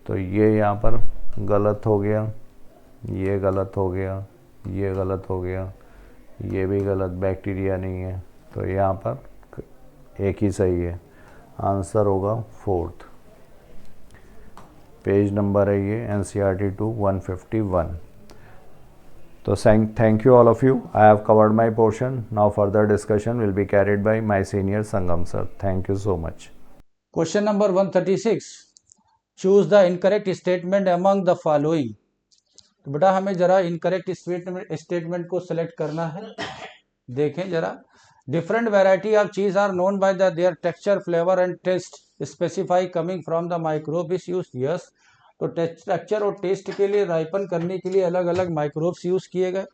तो ये यहाँ पर गलत हो गया, ये गलत हो गया, ये गलत हो गया, ये भी गलत, बैक्टीरिया नहीं है। तो यहाँ पर एक ही सही है, आंसर होगा फोर्थ। पेज नंबर है ये एनसीईआरटी 2 151। तो thank you all of you, I have covered my portion. Now further discussion will be carried by my senior Sangam sir. Thank you so much. Question number 136, choose the incorrect statement among the following. तो बेटा हमें जरा incorrect statement को select करना है। देखें जरा, different variety of cheese are known by their texture, flavour and taste, specify coming from the microbe is use. Yes, तो टेक्सचर और टेस्ट के लिए, राइपन करने के लिए अलग अलग माइक्रोब्स यूज किए गए।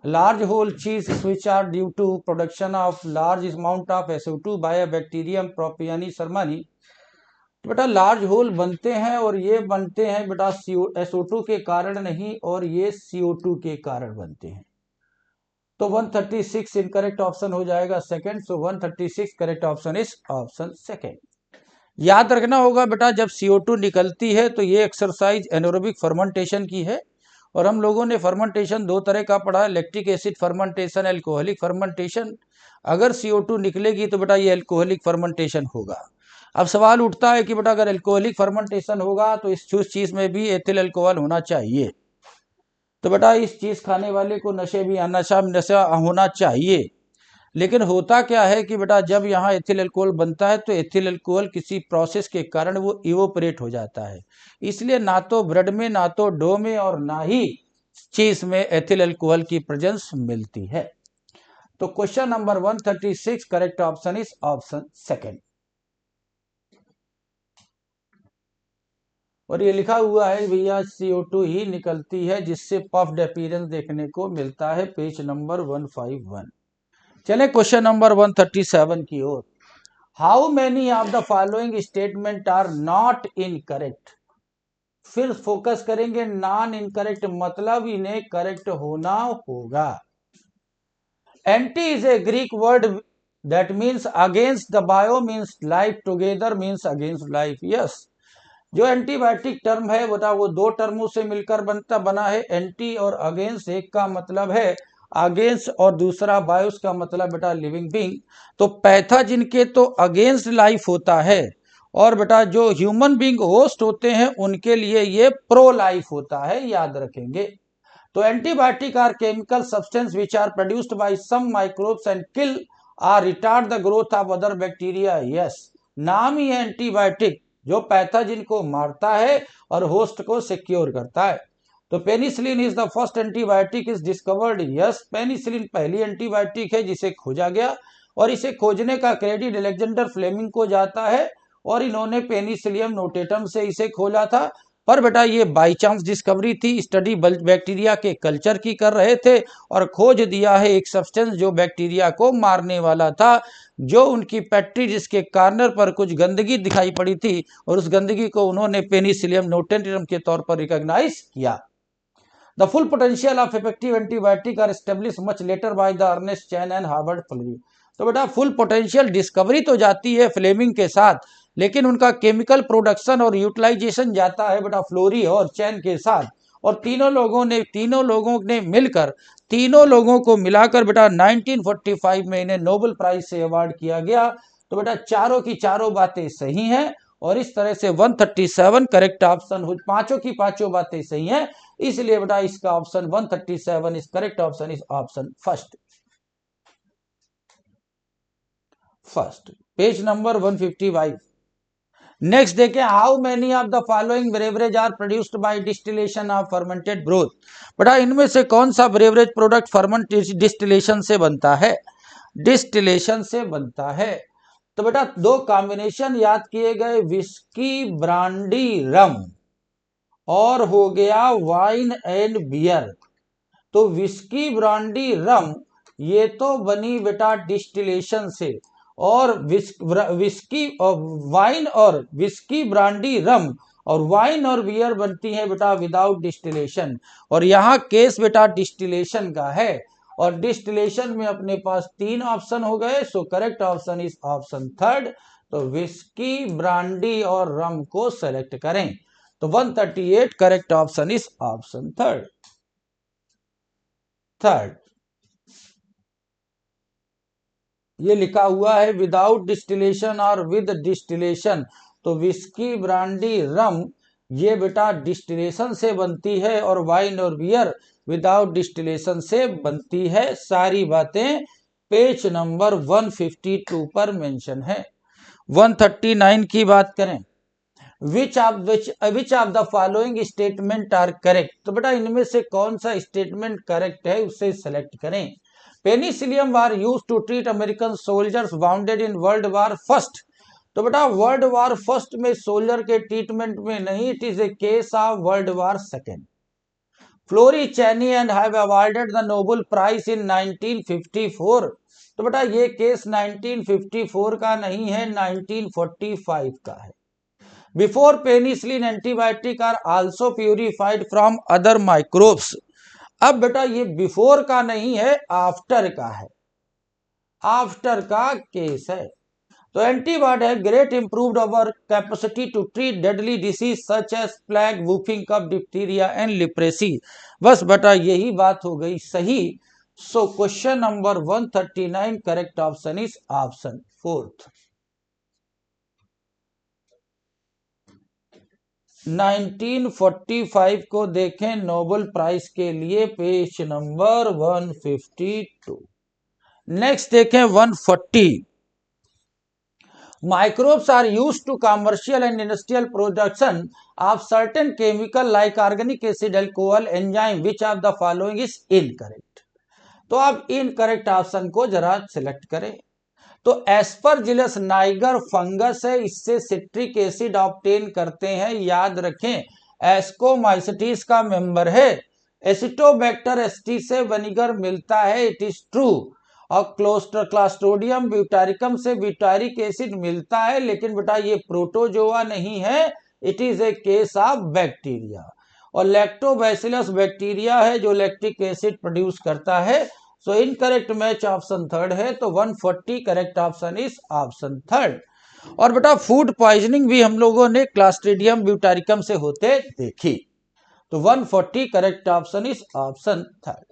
Large hole cheese Swiss are due to production of large amount of SO2 by bacterium propioni shermanii. बेटा लार्ज होल बनते हैं और ये बनते हैं बेटा SO2 के कारण नहीं, और ये CO2 के कारण बनते हैं। तो 136 इनकरेक्ट ऑप्शन हो जाएगा second. So 136 correct option is option second. याद रखना होगा बेटा, जब CO2 निकलती है तो ये एक्सरसाइज एनारोबिक फर्मेंटेशन की है। और हम लोगों ने फर्मेंटेशन दो तरह का पढ़ा है, lactic acid fermentation, alcoholic fermentation. अगर CO2 निकलेगी तो बेटा ये एल्कोहलिक फर्मेंटेशन होगा। अब सवाल उठता है कि बेटा अगर एल्कोहलिक फर्मेंटेशन होगा तो इस चीज में भी एथिल अल्कोहल होना चाहिए। तो बेटा इस चीज खाने वाले को नशा होना चाहिए। लेकिन होता क्या है कि बेटा जब यहाँ एथिल अल्कोहल बनता है तो एथिल अल्कोहल किसी प्रोसेस के कारण वो इवोपरेट हो जाता है। इसलिए ना तो ब्रेड में, ना तो डो में, और ना ही चीज में एथिल अल्कोहल की प्रेजेंस मिलती है। तो question number 136 correct option is option second. और ये लिखा हुआ है भैया CO2 ही निकलती है जिससे पफ्ड अपीयरेंस देखने को मिलता है, पेज नंबर 151। चले क्वेश्चन नंबर 137 की ओर। How many of the following statement are not incorrect. फिर फोकस करेंगे नॉन इनकरेक्ट, मतलब इन्हें करेक्ट होना होगा। Anti is a Greek word that means against, the bio means life, together means against life. Yes, जो antibiotic term है बेटा वो दो टर्मों से मिलकर बना है, एंटी और अगेंस्ट। एक का मतलब है अगेंस्ट और दूसरा बायोस का मतलब बेटा लिविंग बीइंग। तो पैथोजन के तो अगेंस्ट लाइफ होता है, और बेटा जो ह्यूमन बीइंग होस्ट होते हैं उनके लिए ये प्रो लाइफ होता है, याद रखेंगे। तो antibiotic are chemical substance which are produced by some microbes and kill or retard the growth of other bacteria. Yes, नाम ही है एंटीबायोटिक, जो पैथोजन को मारता है और होस्ट को सिक्योर करता है। तो penicillin is the first antibiotic is discovered. Yes, penicillin पहली एंटीबायोटिक है जिसे खोजा गया, और इसे खोजने का क्रेडिट अलेक्जेंडर फ्लेमिंग को जाता है, और इन्होंने पेनिसिलियम नोटेटम से इसे खोजा था। पर बेटा ये बाई चांस डिस्कवरी थी, स्टडी बैक्टीरिया के कल्चर की कर रहे थे और खोज दिया है एक सब्सटेंस जो बैक्टीरिया को मारने वाला था। जो उनकी पेट्री जिसके कार्नर पर कुछ गंदगी दिखाई पड़ी थी, और उस गंदगी को उन्होंने पेनिसिलियम नोटेटम के तौर पर रिकॉग्नाइज किया। The full potential of effective antibiotic are establish much later by the Ernest Chain and Harvard Fleming. तो बेटा फुल पोटेंशियल डिस्कवरी तो जाती है फ्लेमिंग के साथ, लेकिन उनका केमिकल प्रोडक्शन और यूटिलाइजेशन जाता है बेटा फ्लोरी और चैन के साथ। और तीनों लोगों ने मिलकर, तीनों लोगों को मिलाकर बेटा 1945 में इन्हें नोबेल प्राइज से अवार्ड किया गया। तो बेटा चारों की चारों बातें सही हैं, और इस तरह से 137 करेक्ट ऑप्शन हो, पांचों की पांचों बातें सही हैं, इसलिए बेटा इसका option 137 is correct option is option first. Page number 155। Next देखें, how many of the following beverage are produced by distillation of fermented broth. बेटा इनमें से कौन सा ब्रेवरेज प्रोडक्ट फर्मेंट डिस्टिलेशन से बनता है? डिस्टिलेशन से बनता है। तो बेटा दो कॉम्बिनेशन याद किए गए, विस्की ब्रांडी रम, और हो गया वाइन एंड बियर। तो विस्की ब्रांडी रम ये तो बनी बेटा डिस्टिलेशन से, और विस्की और वाइन और विस्की ब्रांडी रम और वाइन और बियर बनती है बेटा विदाउट डिस्टिलेशन। और यहाँ केस बेटा डिस्टिलेशन का है, और डिस्टिलेशन में अपने पास तीन ऑप्शन हो गए, सो correct option is option third. तो विस्की ब्रांडी और रम को सेलेक्ट करें। तो 138 correct option is option third. ये लिखा हुआ है विदाउट डिस्टिलेशन और विद डिस्टिलेशन। तो विस्की ब्रांडी रम ये बेटा डिस्टिलेशन से बनती है, और वाइन और बियर विदाउट डिस्टिलेशन से बनती है। सारी बातें पेज नंबर 152 पर मेंशन है। 139 की बात करें, which of the following statement are correct. तो बेटा इनमें से कौन सा स्टेटमेंट करेक्ट है उसे सेलेक्ट करें। Penicillium was used to treat American soldiers wounded in world war first. तो बेटा वर्ल्ड वार फर्स्ट में सोल्जर के ट्रीटमेंट में नहीं, it is a case of world war second. Florey Chain and have awarded the Nobel prize in 1954। तो बेटा ये case 1954 का नहीं है, 1945 का है। Before penicillin antibiotic are also purified from other microbes. अब बेटा ये बिफोर का नहीं है, आफ्टर का है, आफ्टर का केस है। तो एंटीबॉडी है great improved our capacity to treat deadly disease such as plague, whooping cough, diphtheria and leprosy. बस बेटा यही बात हो गई सही। So question number 139 correct option is option fourth. 1945 को देखें नोबेल प्राइज के लिए, पेज नंबर 152। नेक्स्ट देखें 140। Microbes are used to commercial and industrial production of certain chemical like organic acid, alcohol, enzyme. Which of the following is incorrect? तो आप incorrect option को जरा select करें। तो एस्परजिलस नाइगर फंगस है, इससे citric acid obtain करते हैं, याद रखें। एस्कोमाइसिटीज का मेंबर है। एसिटोबैक्टर एस्टी से विनेगर मिलता है, इट इज ट्रू। और क्लास्ट्रोडियम ब्यूटारिकम से ब्यूटारिक एसिड मिलता है, लेकिन बेटा ये प्रोटोजोआ नहीं है, it is a case of bacteria. और लैक्टोबैसिलस बैक्टीरिया है जो लैक्टिक एसिड प्रोड्यूस करता है। So incorrect match option third है, तो 140 correct option is option third. और बेटा फूड पॉइजनिंग भी हम लोगों ने क्लास्ट्रीडियम ब्यूटारिकम से होते देखी, तो 140 correct option is option third.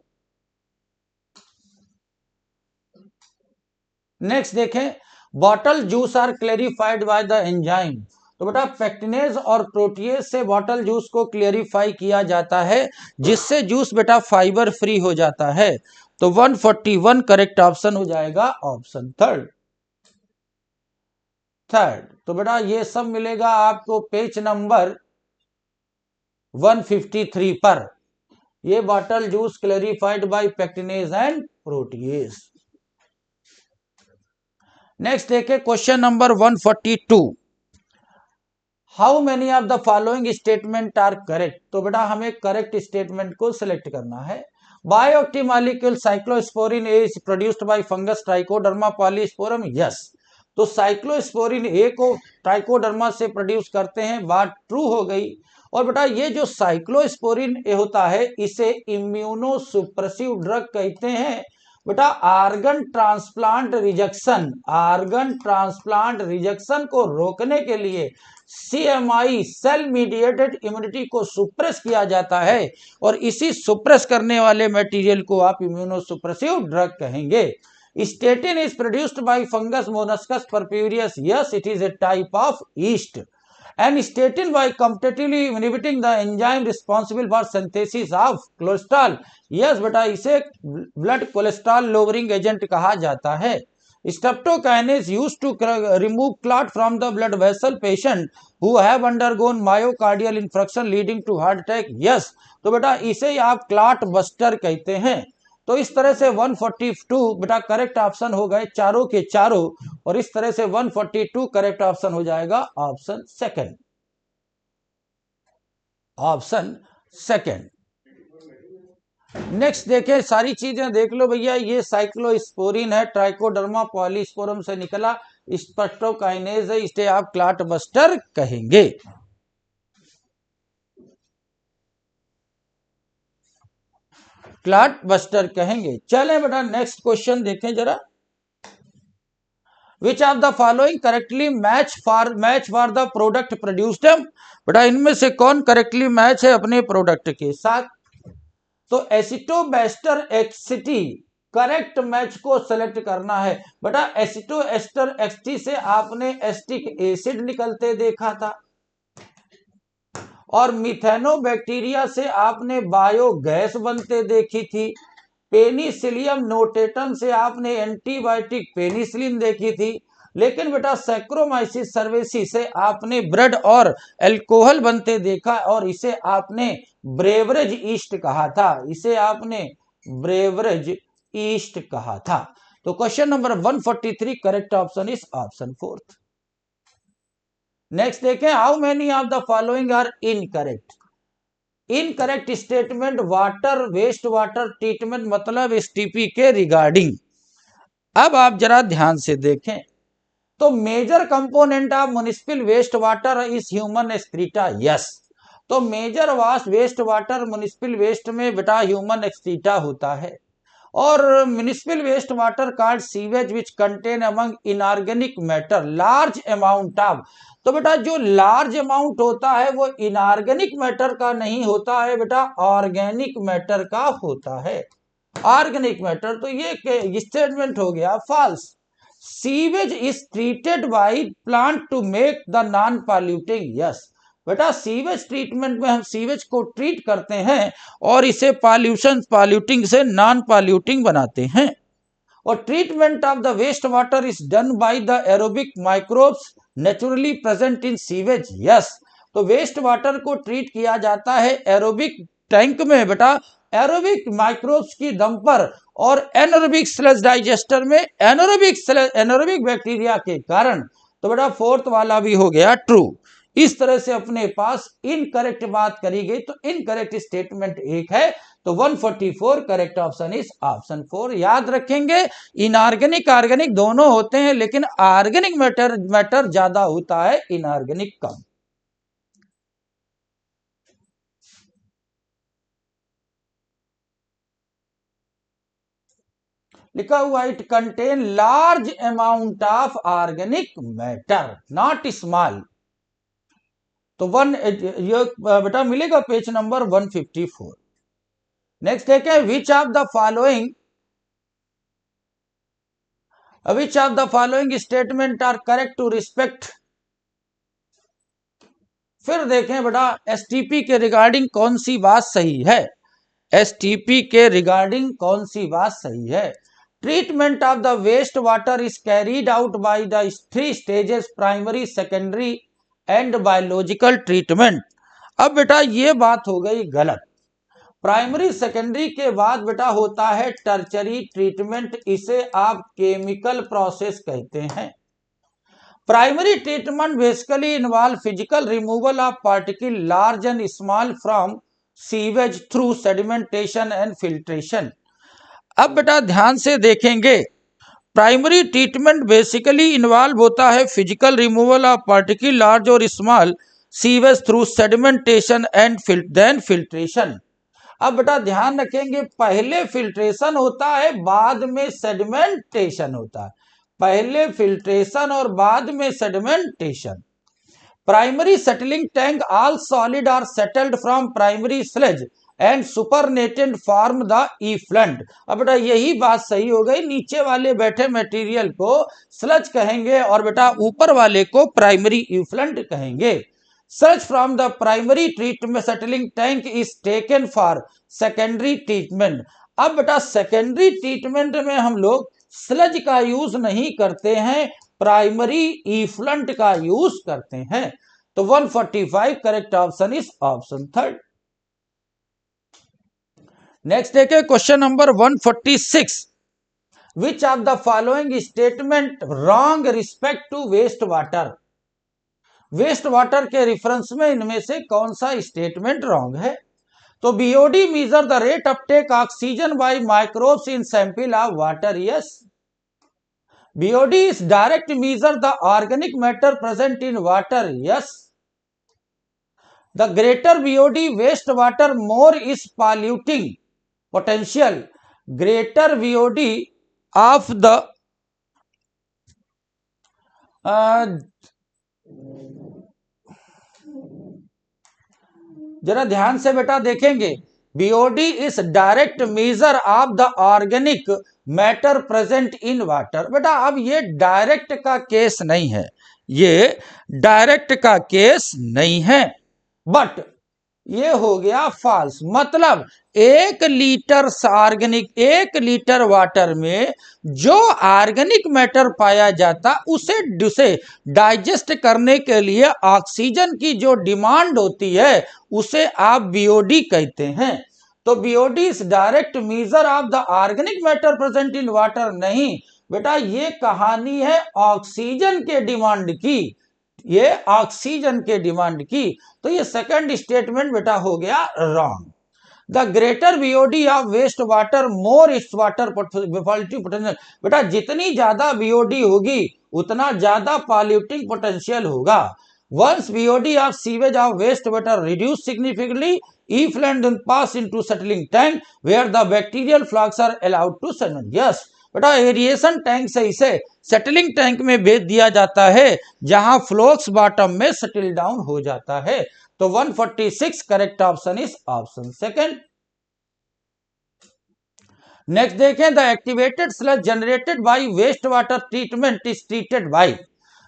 Next देखें, bottle juice are clarified by the enzyme. तो बेटा पेक्टिनेज और प्रोटीएज से बॉटल जूस को क्लेरिफाई किया जाता है, जिससे जूस बेटा फाइबर फ्री हो जाता है। तो 141 करेक्ट ऑप्शन हो जाएगा ऑप्शन थर्ड। तो बेटा ये सब मिलेगा आपको पेज नंबर 153 पर। ये bottle juice clarified by pectinase and protease. Next देखिए question number 142। How many of the following statement are correct. तो बेटा हमें करेक्ट स्टेटमेंट को सिलेक्ट करना है। Bioactive molecule cyclosporin A is produced by fungus Trichoderma polysporum, yes. तो cyclosporin A को Trichoderma से प्रोड्यूस करते हैं, बात ट्रू हो गई। और बेटा ये जो साइक्लोस्पोरिन ए होता है, इसे इम्यूनोसुप्रेसिव ड्रग कहते हैं। बेटा आर्गन ट्रांसप्लांट रिजेक्शन को रोकने के लिए CMI सेल मीडिएटेड इम्यूनिटी को सुप्रेस किया जाता है, और इसी सुप्रेस करने वाले मटेरियल को आप इम्यूनोसुप्रेसिव ड्रग कहेंगे। Statin is produced by fungus molluscs purpureus, yes it is A type of east. And statin by competitively inhibiting the enzyme responsible for synthesis of cholesterol, yes बेटा इसे ब्लड कोलेस्ट्रॉल लोअरिंग एजेंट कहा जाता है। Streptokinase used to remove clot from the blood vessel patient who have undergone myocardial infarction leading to heart attack, yes। तो बेटा इसे आप clot buster कहते हैं। तो इस तरह से 142 बेटा करेक्ट ऑप्शन हो गए चारों के चारों, और इस तरह से 142 करेक्ट ऑप्शन हो जाएगा ऑप्शन सेकंड। नेक्स्ट देखें, सारी चीजें देख लो भैया। ये साइक्लोस्पोरिन है, ट्राइकोडर्मा पॉलीस्पोरम से निकला। स्ट्रेप्टोकाइनेज है, इसे आप क्लॉट बस्टर कहेंगे। क्लॉट बस्टर कहेंगे। चलें बेटा नेक्स्ट क्वेश्चन देखें जरा। विच of the following correctly match for the product produced. बेटा इनमें से कौन करेक्टली मैच है अपने प्रोडक्ट के साथ। तो एसिटोबैस्टर एक्सिटी करेक्ट मैच को सेलेक्ट करना है। बेटा एसिटोएस्टर एक्सिटी से आपने एस्टिक एसिड निकलते देखा था, और मिथेनोबैक्टीरिया से आपने बायोगैस बनते देखी थी। पेनिसिलियम नोटेटम से आपने एंटीबायोटिक पेनिसिलिन देखी थी। लेकिन बेटा सैक्रोमाइसिस सर्वेसी से आपने ब्रेड और अल्कोहल बनते देखा, और इसे आपने ब्रेवरेज ईस्ट कहा था। तो question number 143 correct option is option fourth. Next देखें, how many of the following are incorrect. Incorrect statement waste water treatment मतलब STP के रिगार्डिंग। अब आप जरा ध्यान से देखें, तो major component of municipal waste water is human excreta, yes. तो major waste water municipal waste में बेटा ह्यूमन एक्सक्रीटा होता है। और municipal waste water called sewage which contain among inorganic matter large amount of. तो बेटा जो लार्ज अमाउंट होता है वो इनऑर्गेनिक मैटर का नहीं होता है बेटा, ऑर्गेनिक मैटर का होता है। ऑर्गेनिक मैटर, तो ये स्टेटमेंट हो गया false. Sewage is treated by plant to make the non polluting, yes. बेटा सीवेज ट्रीटमेंट में हम सीवेज को ट्रीट करते हैं और इसे पॉल्यूटिंग से नॉन पॉल्यूटिंग बनाते हैं। और treatment of the waste water is done by the aerobic microbes naturally present in sewage, yes. तो वेस्ट वाटर को ट्रीट किया जाता है एरोबिक टैंक में बेटा एरोबिक माइक्रोब्स की दम पर और एनारोबिक स्लज डाइजेस्टर में एनारोबिक बैक्टीरिया के कारण। तो बेटा फोर्थ वाला भी हो गया ट्रू। इस तरह से अपने पास इनकरेक्ट बात करी गई, तो इनकरेक्ट स्टेटमेंट एक है, तो 144 करेक्ट ऑप्शन इज ऑप्शन 4। याद रखेंगे इनऑर्गेनिक ऑर्गेनिक दोनों होते हैं, लेकिन ऑर्गेनिक मैटर ज्यादा होता है, इनऑर्गेनिक कम। लिखा हुआ it contain large amount of organic matter not small. तो ये बेटा मिलेगा पेज नंबर 154। नेक्स्ट देखें which of the following statement are correct to respect. फिर देखें बेटा एसटीपी के रिगार्डिंग कौन सी बात सही है, एसटीपी के रिगार्डिंग कौन सी बात सही है। Treatment of the waste water is carried out by the 3 stages primary secondary and biological treatment. अब बेटा ये बात हो गई गलत। प्राइमरी सेकेंडरी के बाद बेटा होता है टर्चरी ट्रीटमेंट, इसे आप केमिकल प्रोसेस कहते हैं। Primary treatment basically involve physical removal of particle large and small from sewage through sedimentation and filtration. अब बेटा ध्यान से देखेंगे, प्राइमरी ट्रीटमेंट बेसिकली इन्वॉल्व होता है physical removal of particle large और small sewage through sedimentation and then filtration. अब बेटा ध्यान रखेंगे पहले फिल्ट्रेशन होता है, बाद में सेडिमेंटेशन होता है, पहले फिल्ट्रेशन और बाद में sedimentation. Primary settling tank all solid are settled from primary sludge and supernated form the effluent. अब बेटा यही बात सही हो गई, नीचे वाले बैठे मटेरियल को स्लज कहेंगे और बेटा ऊपर वाले को प्राइमरी इफ्लंट कहेंगे। Sludge from the primary treatment settling tank is taken for secondary treatment. अब बेटा सेकेंडरी ट्रीटमेंट में हम लोग स्लज का यूज नहीं करते हैं, प्राइमरी इफ्लंट का यूज करते हैं। तो 145 correct option is option 3। Next देखिए question number 146। Which of the following statement wrong respect to waste water. Waste water के रेफरेंस में इनमें से कौन सा स्टेटमेंट रॉन्ग है। तो BOD measure the rate uptake oxygen by microbes in sample of water, yes. BOD is direct measure the organic matter present in water, yes. The greater BOD wastewater more is polluting potential. Greater BOD of the जरा ध्यान से बेटा देखेंगे, BOD is direct measure of the organic matter present in water. बेटा अब ये direct का case नहीं है, ये डायरेक्ट का केस नहीं है, बट ये हो गया फॉल्स। मतलब 1 लीटर वाटर में जो ऑर्गेनिक मैटर पाया जाता उसे डाइजेस्ट करने के लिए ऑक्सीजन की जो डिमांड होती है उसे आप BOD कहते हैं। तो BOD is direct measure of the organic matter present in water नहीं बेटा, ये कहानी है ऑक्सीजन के डिमांड की, ये ऑक्सीजन के डिमांड की। तो ये सेकंड स्टेटमेंट बेटा हो गया wrong. The greater BOD of waste water more its water potential. बेटा जितनी ज्यादा BOD होगी उतना ज्यादा पॉल्यूटिंग पोटेंशियल होगा। Once BOD of sewage of wastewater reduce significantly, effluent then pass into settling tank where the bacterial flux are allowed to settle. Yes, बेटा aeration tank से इसे सेटलिंग टैंक में भेज दिया जाता है जहां फ्लोक्स बॉटम में सेटल डाउन हो जाता है। तो 146 correct option is option 2। Next देखें, the activated sludge generated by waste water treatment is treated by.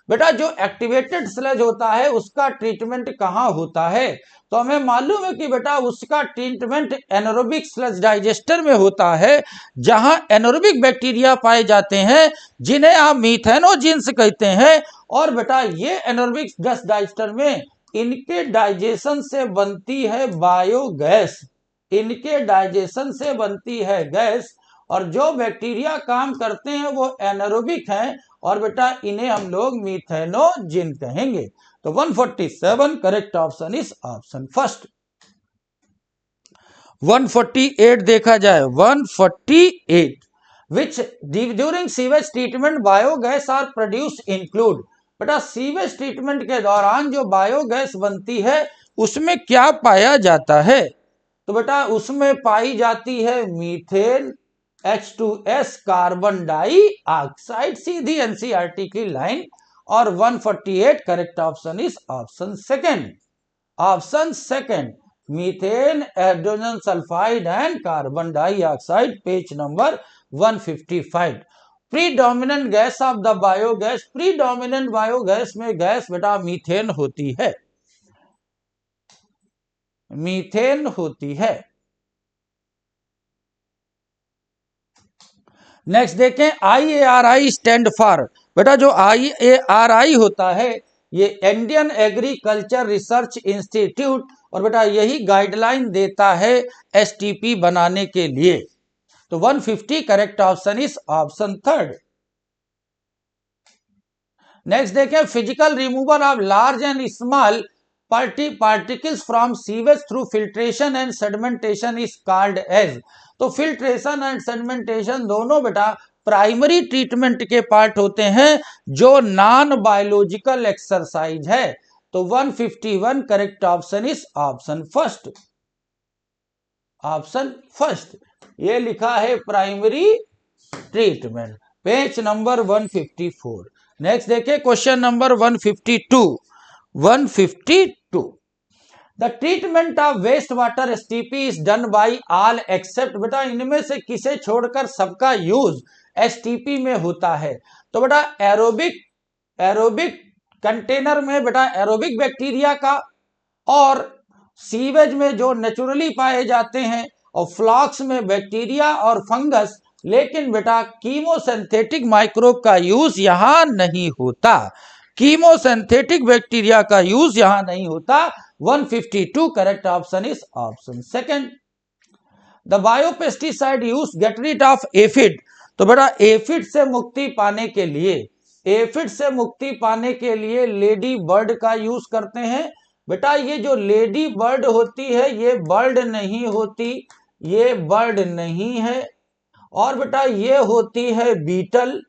बेटा जो एक्टिवेटेड स्लज होता है उसका ट्रीटमेंट कहां होता है, तो हमें मालूम है कि बेटा उसका ट्रीटमेंट एनारोबिक स्लज डाइजेस्टर में होता है, जहां एनारोबिक बैक्टीरिया पाए जाते हैं जिन्हें आप मीथेनोजिन्स कहते हैं। और बेटा ये एनारोबिक स्लज डाइजेस्टर में इनके डाइजेशन से बनती है बायोगैस, इनके डाइजेशन से बनती है गैस, और जो बैक्टीरिया काम करते हैं वो एनारोबिक हैं, और बेटा इन्हें हम लोग मीथेनोजिन कहेंगे। तो 147 correct option is option first. 148 देखा जाए, 148 which during sewage treatment biogas are produced include, बेटा सीवेज ट्रीटमेंट के दौरान जो बायोगैस बनती है उसमें क्या पाया जाता है? तो बेटा उसमें पाई जाती है मीथेन, H2S, कार्बन डाइऑक्साइड, सीधी एनसीईआरटी की लाइन। और 148 correct option is option second. Option second, methane, hydrogen sulphide and carbon dioxide, page number 155। Predominant gas off the biogas, predominant biogas में गैस बेटा मीथेन होती है, मीथेन होती है। Next देखें, IARI stand for, बेटा जो IARI होता है ये इंडियन एग्रीकल्चर रिसर्च इंस्टीट्यूट, और बेटा यही गाइडलाइन देता है STP बनाने के लिए। तो 150 correct option is option third. Next देखें, physical removal of large and small particles from sewage through filtration and sedimentation is called as. तो फिल्ट्रेशन एंड सेडिमेंटेशन दोनों बेटा प्राइमरी ट्रीटमेंट के पार्ट होते हैं जो नॉन बायोलॉजिकल एक्सरसाइज है। तो 151 correct option is option first, option first. ये लिखा है primary treatment, page number 154। Next देखिए question number 152। 152, the treatment of waste water STP is done by all except, बेटा इनमें से किसे छोड़कर सबका यूज STP में होता है? तो बेटा एरोबिक कंटेनर में बेटा एरोबिक बैक्टीरिया का, और सीवेज में जो नेचुरली पाए जाते हैं, और फ्लॉक्स में बैक्टीरिया और फंगस। लेकिन बेटा कीमोसिंथेटिक माइक्रोब का यूज यहां नहीं होता, कीमोसिंथेटिक बैक्टीरिया का यूज यहां नहीं होता। 152 correct option is option second. The biopesticide use get rid of aphid, तो बेटा एफिड से मुक्ति पाने के लिए, एफिड से मुक्ति पाने के लिए लेडी बर्ड का यूज करते हैं। बेटा ये जो लेडी बर्ड होती है ये बर्ड नहीं होती, ये बर्ड नहीं है, और बेटा ये होती है बीटल।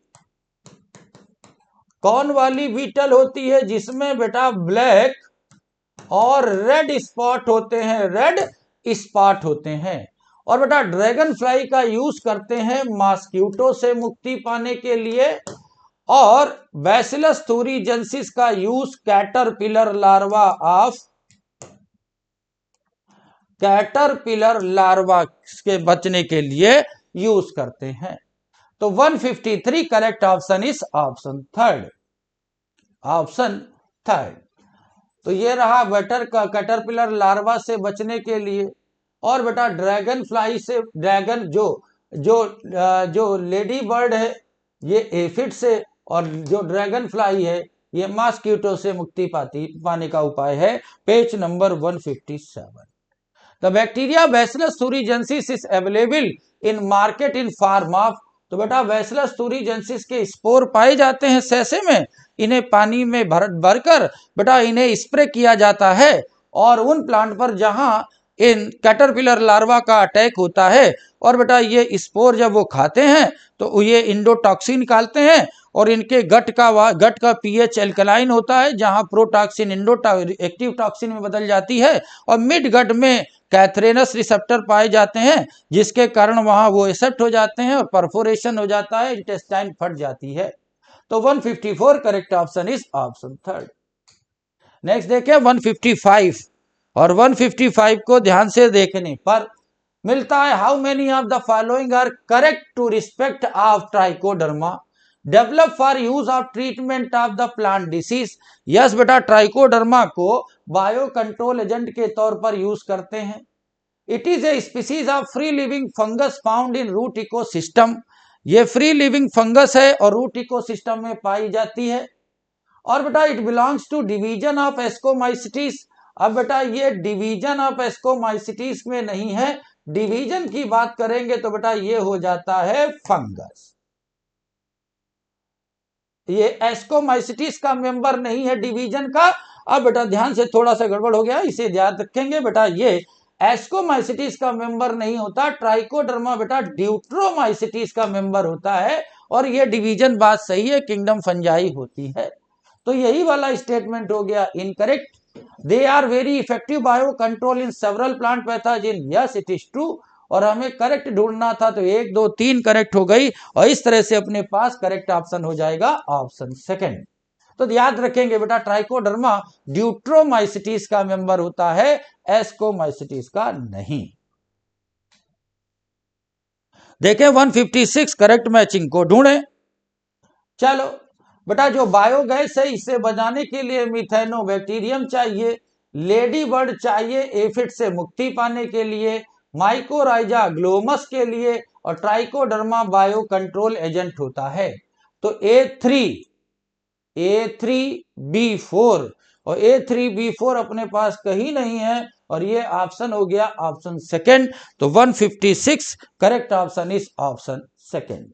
कौन वाली बीटल होती है? जिसमें बेटा ब्लैक और रेड स्पॉट होते हैं, रेड स्पॉट होते हैं। और बेटा ड्रैगन फ्लाई का यूज करते हैं मॉस्किटो से मुक्ति पाने के लिए, और बैसिलस thuringiensis का यूज कैटरपिलर लार्वा के बचने के लिए यूज करते हैं। तो 153 correct option is option third, option third. तो ये रहा बेटर का कैटरपिलर लार्वा से बचने के लिए, और बेटा ड्रैगन फ्लाई से, ड्रैगन जो लेडी बर्ड है ये एफिड से, और जो ड्रैगन फ्लाई है ये मॉस्किटो से मुक्ति पाने का उपाय है। Page number 157। The bacteria bacillus thuringiensis is available in market in form of, तो बेटा बैसिलस thuringiensis के स्पोर पाए जाते हैं सैसे में, इन्हें पानी में भरकर बेटा इन्हें स्प्रे किया जाता है, और उन प्लांट पर जहां इन कैटरपिलर लार्वा का अटैक होता है, और बेटा ये स्पोर जब वो खाते हैं तो ये इंडोटॉक्सिन निकालते हैं, और इनके गट का पीएच एल्कलाइन होता है, जहां प्रोटॉक्सिन एक्टिव टॉक्सिन में बदल जाती है, और मिड गट में कैथरेनस रिसेप्टर पाए जाते हैं, जिसके कारण वहां वो एक्सेप्ट हो जाते हैं और परफोरेशन हो जाता है, इंटेस्टाइन फट जाती है। तो 154 correct option is option third. Next देखिए 155, और 155 को ध्यान से देखने पर मिलता है, how many of the following are correct to respect of Trichoderma develop for use of treatment of the plant disease. Yes बेटा ट्राइकोडर्मा को बायो कंट्रोल एजेंट के तौर पर यूज करते हैं। It is a species of free living fungus found in root ecosystem, ये free living fungus है और रूट इकोसिस्टम में पाई जाती है। और बेटा it belongs to division of ascomycetes, अब बेटा ये डिवीजन ऑफ एस्कोमाइसिटीज में नहीं है, डिवीजन की बात करेंगे तो बेटा ये हो जाता है फंगस। ये एस्कोमाइसिटिस का मेंबर नहीं है डिवीजन का। अब बेटा ध्यान से, थोड़ा सा गड़बड़ हो गया, इसे याद रखेंगे बेटा, ये एस्कोमाइसिटिस का मेंबर नहीं होता, ट्राइकोडर्मा बेटा ड्यूट्रोमाइसिटिस का मेंबर होता है। और ये डिवीजन बात सही है, किंगडम फंजाई होती है। तो यही वाला स्टेटमेंट हो गया incorrect. They are very effective bio control in several plant pathogen, yes it is true. और हमें करेक्ट ढूंढना था तो 1 2 3 करेक्ट हो गई, और इस तरह से अपने पास करेक्ट ऑप्शन हो जाएगा ऑप्शन सेकंड। तो याद रखेंगे बेटा ट्राइकोडर्मा ड्यूट्रोमाइसिटिस का मेंबर होता है, एस्कोमाइसिटिस का नहीं। देखें 156 करेक्ट मैचिंग को ढूंढें। चलो बेटा जो बायोगैस है इसे बनाने के लिए मिथेनोबैक्टीरियम चाहिए, लेडी बर्ड चाहिए एफिड से मुक्ति पाने के लिए, माइकोराइजा ग्लोमस के लिए, और ट्राइकोडर्मा बायो कंट्रोल एजेंट होता है। तो A3B4 और A3B4 अपने पास कहीं नहीं है, और ये ऑप्शन हो गया ऑप्शन सेकंड। तो 156 correct option is option second.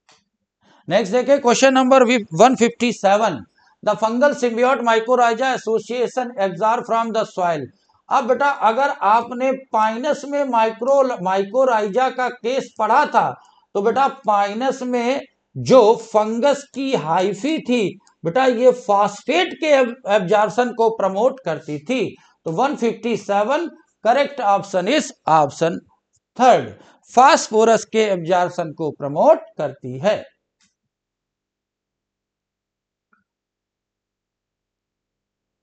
Next देखिए question number 157, the fungal symbiote mycorrhiza association absorb from the soil. अब बेटा अगर आपने पाइनस में माइकोराइजा का केस पढ़ा था, तो बेटा पाइनस में जो फंगस की हाइफी थी बेटा ये फास्फेट के एब्जॉर्प्शन को प्रमोट करती थी। तो 157 correct option is option third, phosphorus के एब्जॉर्प्शन को प्रमोट करती है।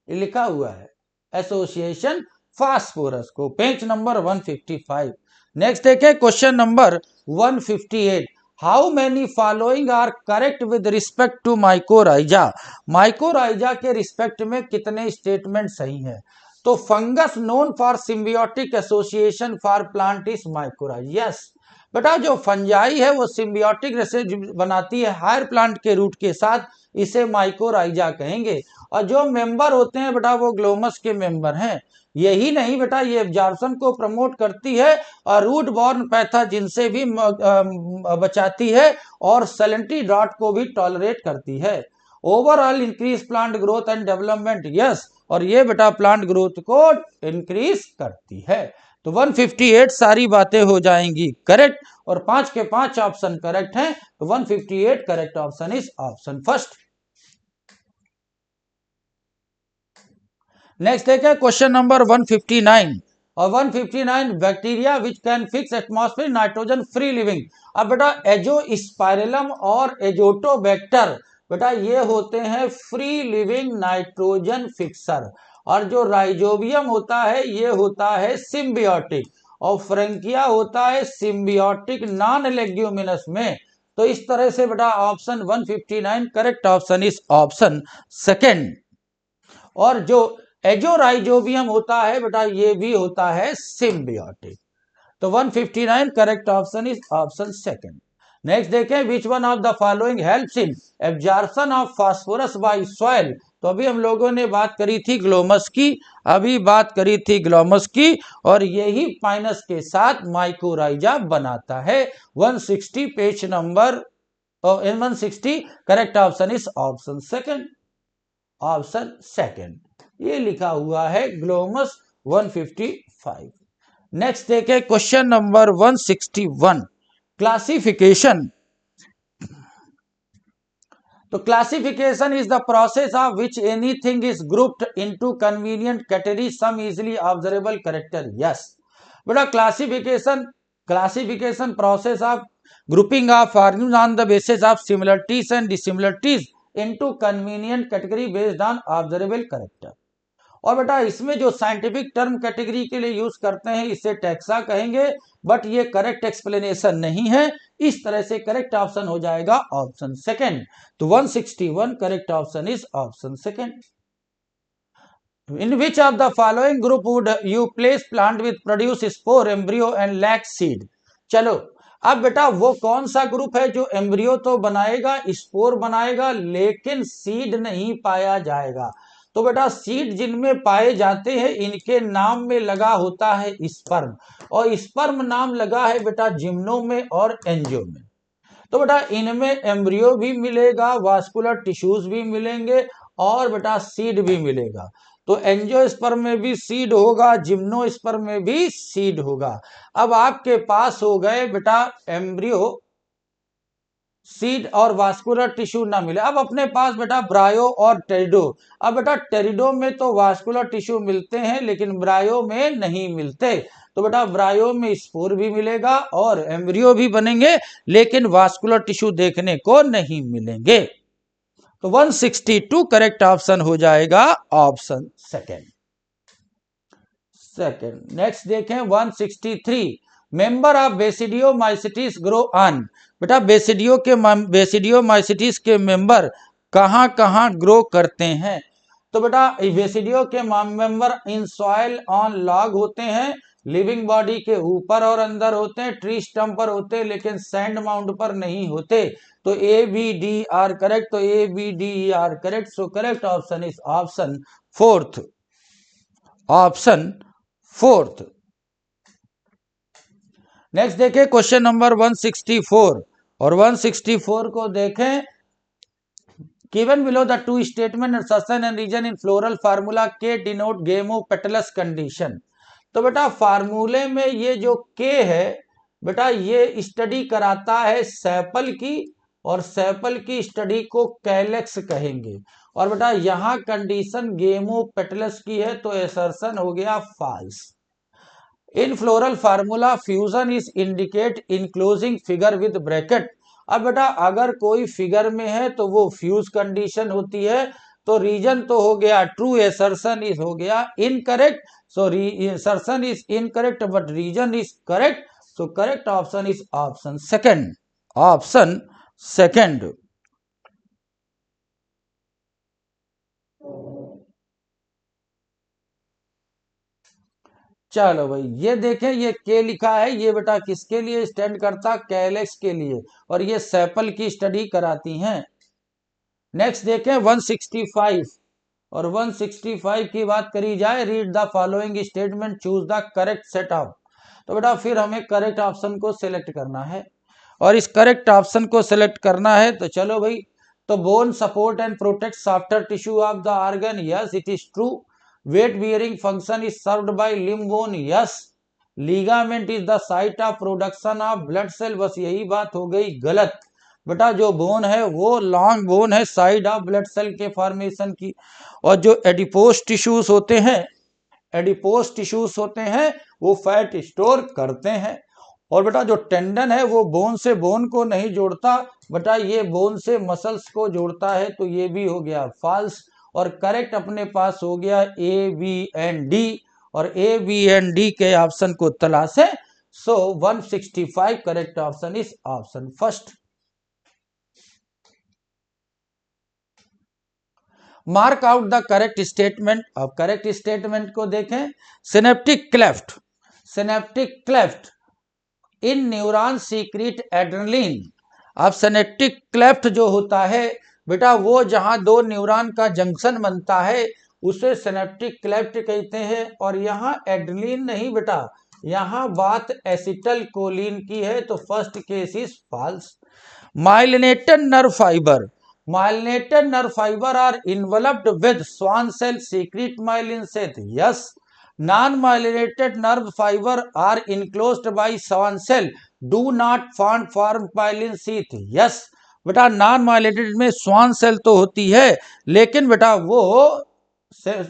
लिखा हुआ है एसोसिएशन फास्फोरस को, पेज नंबर 155। नेक्स्ट देखिए question number 158, how many following are correct with respect to mycorrhiza. Mycorrhiza के रिस्पेक्ट में कितने स्टेटमेंट सही हैं। तो fungus known for symbiotic association for plant is mycorrhiza, yes बेटा जो फंजाई है वो सिम्बियोटिक बनाती है हायर प्लांट के रूट के साथ, इसे माइकोराइजा कहेंगे। और जो मेंबर होते हैं बेटा वो ग्लोमस के मेंबर हैं। यही नहीं बेटा ये एब्जॉर्प्शन को प्रमोट करती है और रूट बॉर्न पैथोजन से भी बचाती है, और सैलिनिटी ड्रॉट को भी टॉलरेट करती है। Overall increase plant growth and development, yes, और ये बेटा प्लांट ग्रोथ को इंक्रीज करती है। तो 158 सारी बातें हो जाएंगी करेक्ट, और 5 के 5 ऑप्शन करेक्ट हैं। तो 158 correct option is option first. Next देखिए क्वेश्चन नंबर 159, और 159 bacteria which can fix atmospheric nitrogen free living. अब बेटा एजोस्पाइरलम और एजोटोबैक्टर बेटा ये होते हैं फ्री लिविंग नाइट्रोजन फिक्सर, और जो राइजोबियम होता है ये होता है सिम्बियोटिक, और फ्रेंकिया होता है सिम्बियोटिक नॉन लेग्यूमिनस में। तो इस तरह से बेटा option 159 correct option is option second. और जो एजोराइजोबियम होता है बेटा ये भी होता है सिम्बियोटिक। तो 159 correct option is option second. Next देखें which one of the following helps in absorption of phosphorus by soil. तो अभी हम लोगों ने बात करी थी ग्लोमस की, और यही पाइनस के साथ माइकोराइजा बनाता है। 160 page number 160 correct option is option second, option second ये लिखा हुआ है ग्लोमस 155। नेक्स्ट देखें क्वेश्चन नंबर 161, क्लासिफिकेशन। तो classification is the process of which anything is grouped into convenient category some easily observable character, yes बेटा classification process of grouping of organism on the basis of similarities and dissimilarities into convenient category based on observable character. और बेटा इसमें जो scientific term category के लिए use करते हैं इसे टैक्सा कहेंगे, बट ये करेक्ट एक्सप्लेनेशन नहीं है। इस तरह से करेक्ट ऑप्शन हो जाएगा ऑप्शन सेकंड। तो 161 correct option is option second. In which of the following group would you place plant with produce spore embryo and lack seed. चलो अब बेटा वो कौन सा ग्रुप है जो एम्ब्रियो तो बनाएगा, स्पोर बनाएगा, लेकिन सीड नहीं पाया जाएगा। तो बेटा सीड जिनमें पाए जाते हैं इनके नाम में लगा होता है स्पर्म, और स्पर्म नाम लगा है बेटा जिम्नो में और एंजियो में। तो बेटा इनमें एम्ब्रियो भी मिलेगा, वास्कुलर टिश्यूज भी मिलेंगे और बेटा सीड भी मिलेगा। तो एंजियोस्पर्म में भी सीड होगा, जिम्नोस्पर्म में भी सीड होगा। अब आपके पास हो गए बेटा एम्ब्रियो, सीड और वास्कुलर टिश्यू ना मिले। अब अपने पास बेटा ब्रायो और टेरिडो। अब बेटा टेरिडो में तो वास्कुलर टिश्यू मिलते हैं लेकिन ब्रायो में नहीं मिलते। तो बेटा ब्रायो में स्पोर भी मिलेगा और एम्ब्रियो भी बनेंगे लेकिन वास्कुलर टिश्यू देखने को नहीं मिलेंगे। तो 162 करेक्ट ऑप्शन हो जाएगा ऑप्शन सेकेंड। नेक्स्ट देखें 163, member of basidiomycetes grow on. बेटा बेसिडियोमाइसिटिस के मेंबर कहां कहां ग्रो करते हैं? तो बेटा बेसिडियो के member in soil on log होते हैं, लिविंग बॉडी के ऊपर और अंदर होते हैं, ट्री स्टम्प पर होते हैं लेकिन सैंड माउंट पर नहीं होते। तो A B D R correct, तो A B D R correct. So correct option is option fourth, option fourth. Next देखें क्वेश्चन नंबर 164, और 164 को देखें। Given below the two statement assertion and reason in floral formula K denote gamopetalous condition. तो बेटा फार्मूले में ये जो के है बेटा ये स्टडी कराता है सैपल की, और सैपल की स्टडी को कैलेक्स कहेंगे। और बेटा यहां कंडीशन गेमोपेटलस की है तो असर्शन हो गया false. In floral formula fusion is indicate enclosing figure with bracket. अब बेटा अगर कोई फिगर में है तो वो फ्यूज कंडीशन होती है, तो रीजन तो हो गया ट्रू, असर्शन इज हो गया incorrect. So assertion is incorrect but reason is correct. So correct option is option second, option second. चलो भाई ये देखें, ये के लिखा है, ये बेटा किसके लिए स्टैंड करता? कैलेक्स के लिए, और ये सैपल की स्टडी कराती हैं। नेक्स्ट देखें 165, और 165 की बात करी जाए, read the following statement, choose the correct set of. तो बेटा फिर हमें करेक्ट ऑप्शन को सिलेक्ट करना है, और इस करेक्ट ऑप्शन को सिलेक्ट करना है तो चलो भाई। तो bone support and protect softer tissue of the organ, yes it is true. Weight bearing function is served by limb bone, yes. Ligament is the site of production of blood cell, बस यही बात हो गई गलत। बेटा जो bone है वो लॉन्ग बोन है, साइड ऑफ ब्लड सेल के फॉर्मेशन की। और जो एडिपोज टिश्यूज होते हैं, एडिपोज टिश्यूज होते हैं वो फैट स्टोर करते हैं। और बेटा जो टेंडन है वो बोन से बोन को नहीं जोड़ता, बेटा ये बोन से मसल्स को जोड़ता है, तो ये भी हो गया फॉल्स। और करेक्ट अपने पास हो गया ए बी एंड डी, और ए बी एंड डी के ऑप्शन को तलाशें। सो 165 correct option is option first. Mark out the correct statement. अब करेक्ट स्टेटमेंट को देखें। सिनेप्टिक क्लेफ्ट, सिनेप्टिक क्लेफ्ट इन न्यूरॉन सीक्रेट एड्रेनलिन। अब सिनेप्टिक क्लेफ्ट जो होता है बेटा वो जहां दो न्यूरॉन का जंक्शन बनता है उसे सिनेप्टिक क्लेफ्ट कहते हैं। और यहाँ एड्रेनलिन नहीं बेटा, यहाँ बात एसिटल कोलिन की है, तो first case is false. Myelinated nerve fibre, myelinated nerve fibre are enveloped with Schwann cell secret myelin sheath, yes. Non-myelinated nerve fiber are enclosed by swan cell, do not form myelin sheath, yes। बेटा non myelinated में Schwann cell तो होती है लेकिन बेटा वो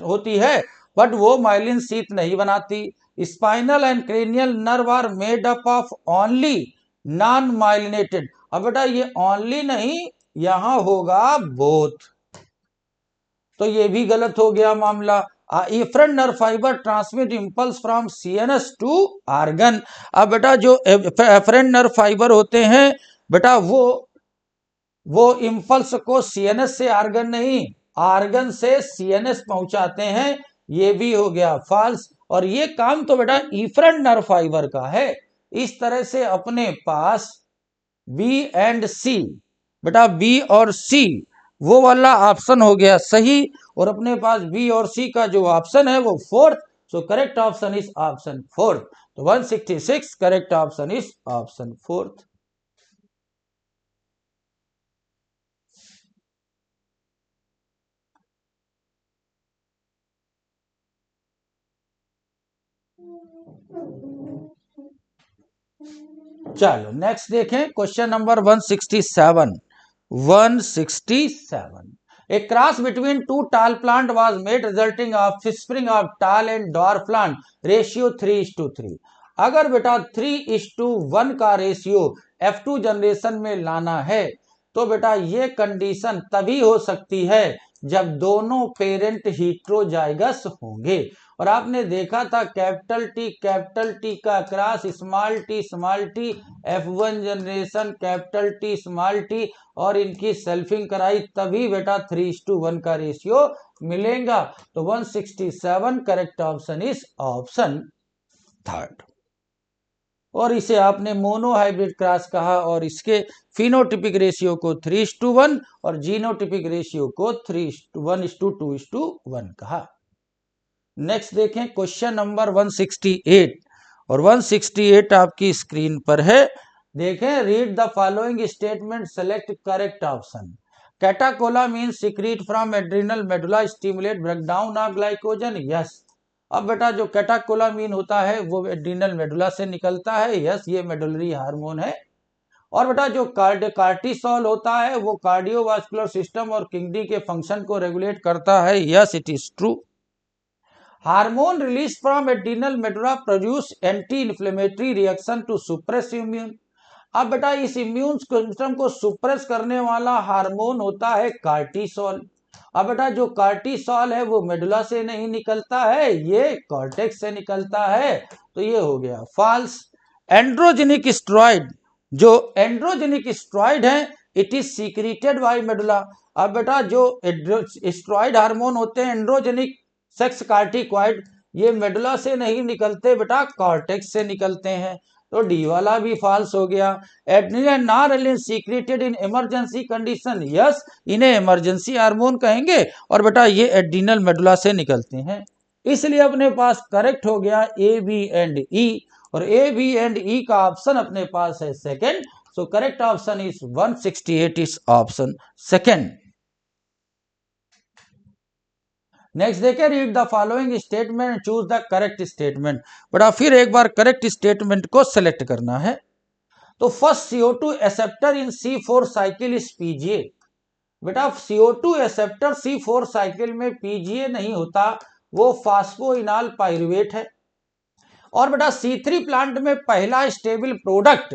होती है बट वो माइलिन शीथ नहीं बनाती। Spinal and cranial nerve are made up of only non myelinated. अब बेटा ये ओनली नहीं, यहां होगा बोथ, तो ये भी गलत हो गया मामला। Efferent nerve fibre transmit impulse from CNS to organ. अब बेटा जो एफरेंट नर्व फाइबर होते हैं बेटा वो इंपल्स को सीएनएस से ऑर्गन नहीं, ऑर्गन से सीएनएस पहुंचाते हैं, ये भी हो गया फॉल्स। और ये काम तो बेटा एफरेंट नर्व फाइबर का है। इस तरह से अपने पास बी एंड सी, बेटा बी और सी वो वाला ऑप्शन हो गया सही, और अपने पास बी और सी का जो ऑप्शन है वो fourth. So correct option is option fourth. तो 166 correct option is option fourth. चलो नेक्स्ट देखें question number 167। 167 A cross between two tall plant was made resulting of offspring of tall and dwarf plant ratio 3:3। अगर बेटा 3:1 का ratio F2 generation में लाना है तो बेटा ये कंडीशन तभी हो सकती है जब दोनों पेरेंट हीट्रोजाइगस होंगे। और आपने देखा था कैपिटल टी का cross small T F1 generation capital T small T, और इनकी सेल्फिंग कराई तभी बेटा 3:1 का रेशियो मिलेगा। तो 167 correct option is option third. और इसे आपने मोनो हाइब्रिड क्रॉस कहा, और इसके फिनोटिपिक रेशियो को 3:1 और जीनोटिपिक रेशियो को 1:2:1 कहा। नेक्स्ट देखें क्वेश्चन नंबर 168, और 168 आपकी स्क्रीन पर है। देखें, read the following statement, select correct option. Catecholamines secret from adrenal medulla stimulate breakdown of glycogen, yes. अब बेटा जो कैटाकोलामीन होता है वो एड्रिनल मेडुला से निकलता है, यस, ये मेडुलरी हार्मोन है। और बेटा जो कार्टिसोल होता है वो कार्डियोवास्कुलर सिस्टम और किडनी के फंक्शन को रेगुलेट करता है, yes, it is true. Hormone release from adrenal medulla produce anti inflammatory reaction to suppress immune. अब बेटा इस इम्यून सिस्टम को सुप्रेस करने वाला हार्मोन होता है कार्टिसोल। अब बेटा जो कार्टिसोल है वो मेडुला से नहीं निकलता है, ये कॉर्टेक्स से निकलता है। तो ये हो गया फॉल्स। एंड्रोजेनिक स्टेरॉइड, जो एंड्रोजेनिक स्टेरॉइड है it is secreted by medulla. अब बेटा जो स्टेरॉइड हार्मोन होते हैं एंड्रोजेनिक सेक्स कार्टिकॉइड, ये मेडुला से नहीं निकलते बेटा, कॉर्टेक्स से निकलते हैं। तो डी वाला भी फॉल्स हो गया। Adrenal noradrenaline secreted in emergency condition, yes, इन्हें इमरजेंसी हार्मोन कहेंगे, और बेटा ये एड्रिनल मेडुला से निकलते हैं। इसलिए अपने पास करेक्ट हो गया ए बी एंड ई, और ए बी एंड ई का ऑप्शन अपने पास है second. So correct option is 168 is option second. Next देखें, read the following statement, choose the correct statement. बड़ा फिर एक बार करेक्ट स्टेटमेंट को सेलेक्ट करना है। तो first CO2 acceptor in C4 cycle is PGA। बेटा CO2 एक्सेप्टर C4 साइकिल में PGA नहीं होता, वो फास्फोइनॉल पाइरुवेट है। और बेटा C3 प्लांट में पहला स्टेबल प्रोडक्ट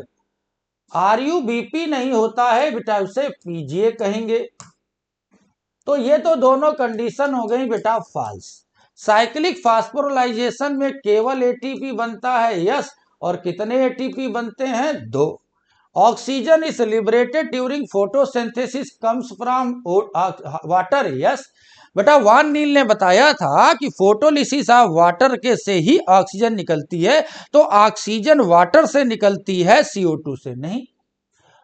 RuBP नहीं होता है, बेटा उसे PGA कहेंगे। तो ये तो दोनों कंडीशन हो गई बेटा फॉल्स। साइक्लिक फास्फोराइलेशन में केवल ATP बनता है, यस, और कितने ATP बनते हैं? 2। Oxygen is liberated during photosynthesis comes from water, yes. बेटा वान नील ने बताया था कि फोटोलिसिस ऑफ वाटर के से ही ऑक्सीजन निकलती है, तो ऑक्सीजन वाटर से निकलती है, CO2 से नहीं।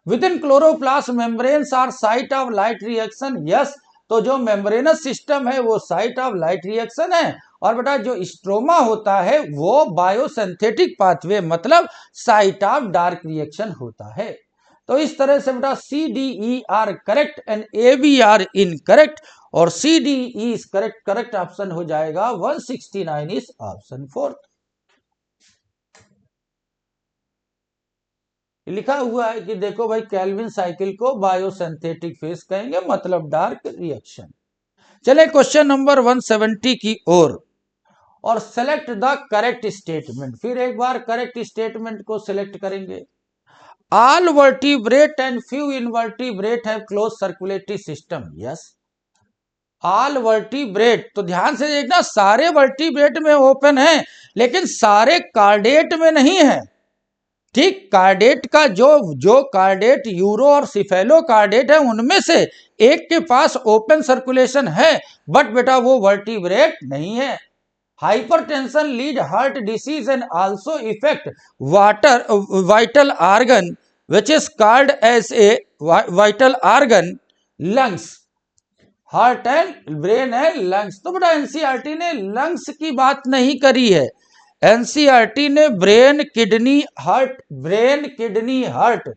Within chloroplast membranes are site of light reaction, yes. तो जो मेम्ब्रेनस सिस्टम है वो साइट ऑफ लाइट रिएक्शन है। और बेटा जो स्ट्रोमा होता है वो बायोसिंथेटिक पाथवे मतलब साइट ऑफ डार्क रिएक्शन होता है। तो इस तरह से बेटा CDE are correct and AB are incorrect, और CDE is correct, correct option हो जाएगा 169 इज ऑप्शन 4। लिखा हुआ है कि देखो भाई केल्विन साइकिल को बायोसिंथेटिक फेज कहेंगे, मतलब डार्क रिएक्शन। चले क्वेश्चन नंबर 170 की ओर, और सेलेक्ट द करेक्ट स्टेटमेंट। फिर एक बार करेक्ट स्टेटमेंट को सिलेक्ट करेंगे। All vertebrate and few invertebrate have close circulatory system, yes. All vertebrate, तो ध्यान से देखना, सारे वर्टिब्रेट में ओपन है लेकिन सारे कार्डेट में नहीं है। ठीक, कार्डेट का जो कार्डेट यूरो और सिफेलो कार्डेट है उनमें से एक के पास ओपन सर्कुलेशन है, बट बेटा वो वर्टिब्रेट नहीं है। Hypertension lead heart disease and also affect vital organ which is called as a vital organ lungs. Heart and brain and lungs. तो बेटा एनसीईआरटी ने लंग्स की बात नहीं करी है, एनसीईआरटी ने brain kidney heart, brain kidney heart,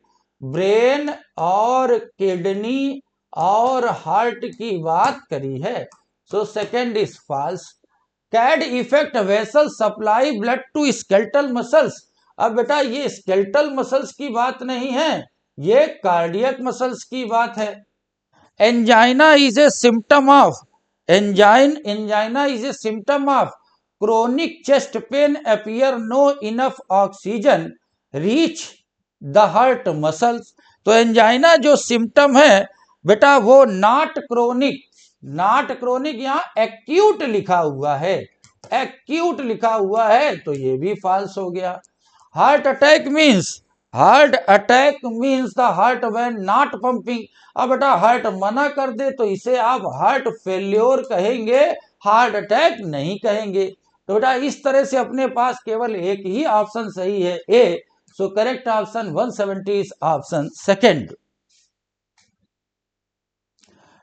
brain और किडनी और हार्ट की बात करी है। So second is false. CAD affect vessel supply blood to skeletal muscles. अब बेटा ये स्केलेटल मसल्स की बात नहीं है, ये कार्डियक मसल्स की बात है। Angina is a symptom of angina is a symptom of chronic chest pain appear no enough oxygen reach the heart muscles. तो एंजाइना जो सिम्टम है बेटा वो नॉट क्रोनिक, यहां एक्यूट लिखा हुआ है, एक्यूट लिखा हुआ है, तो ये भी फॉल्स हो गया। Heart attack means the heart when not pumping. अब बेटा हार्ट मना कर दे तो इसे आप हार्ट फेल्योर कहेंगे, हार्ट अटैक नहीं कहेंगे। तो बेटा इस तरह से अपने पास केवल एक ही ऑप्शन सही है, A. So correct option 170 is option second.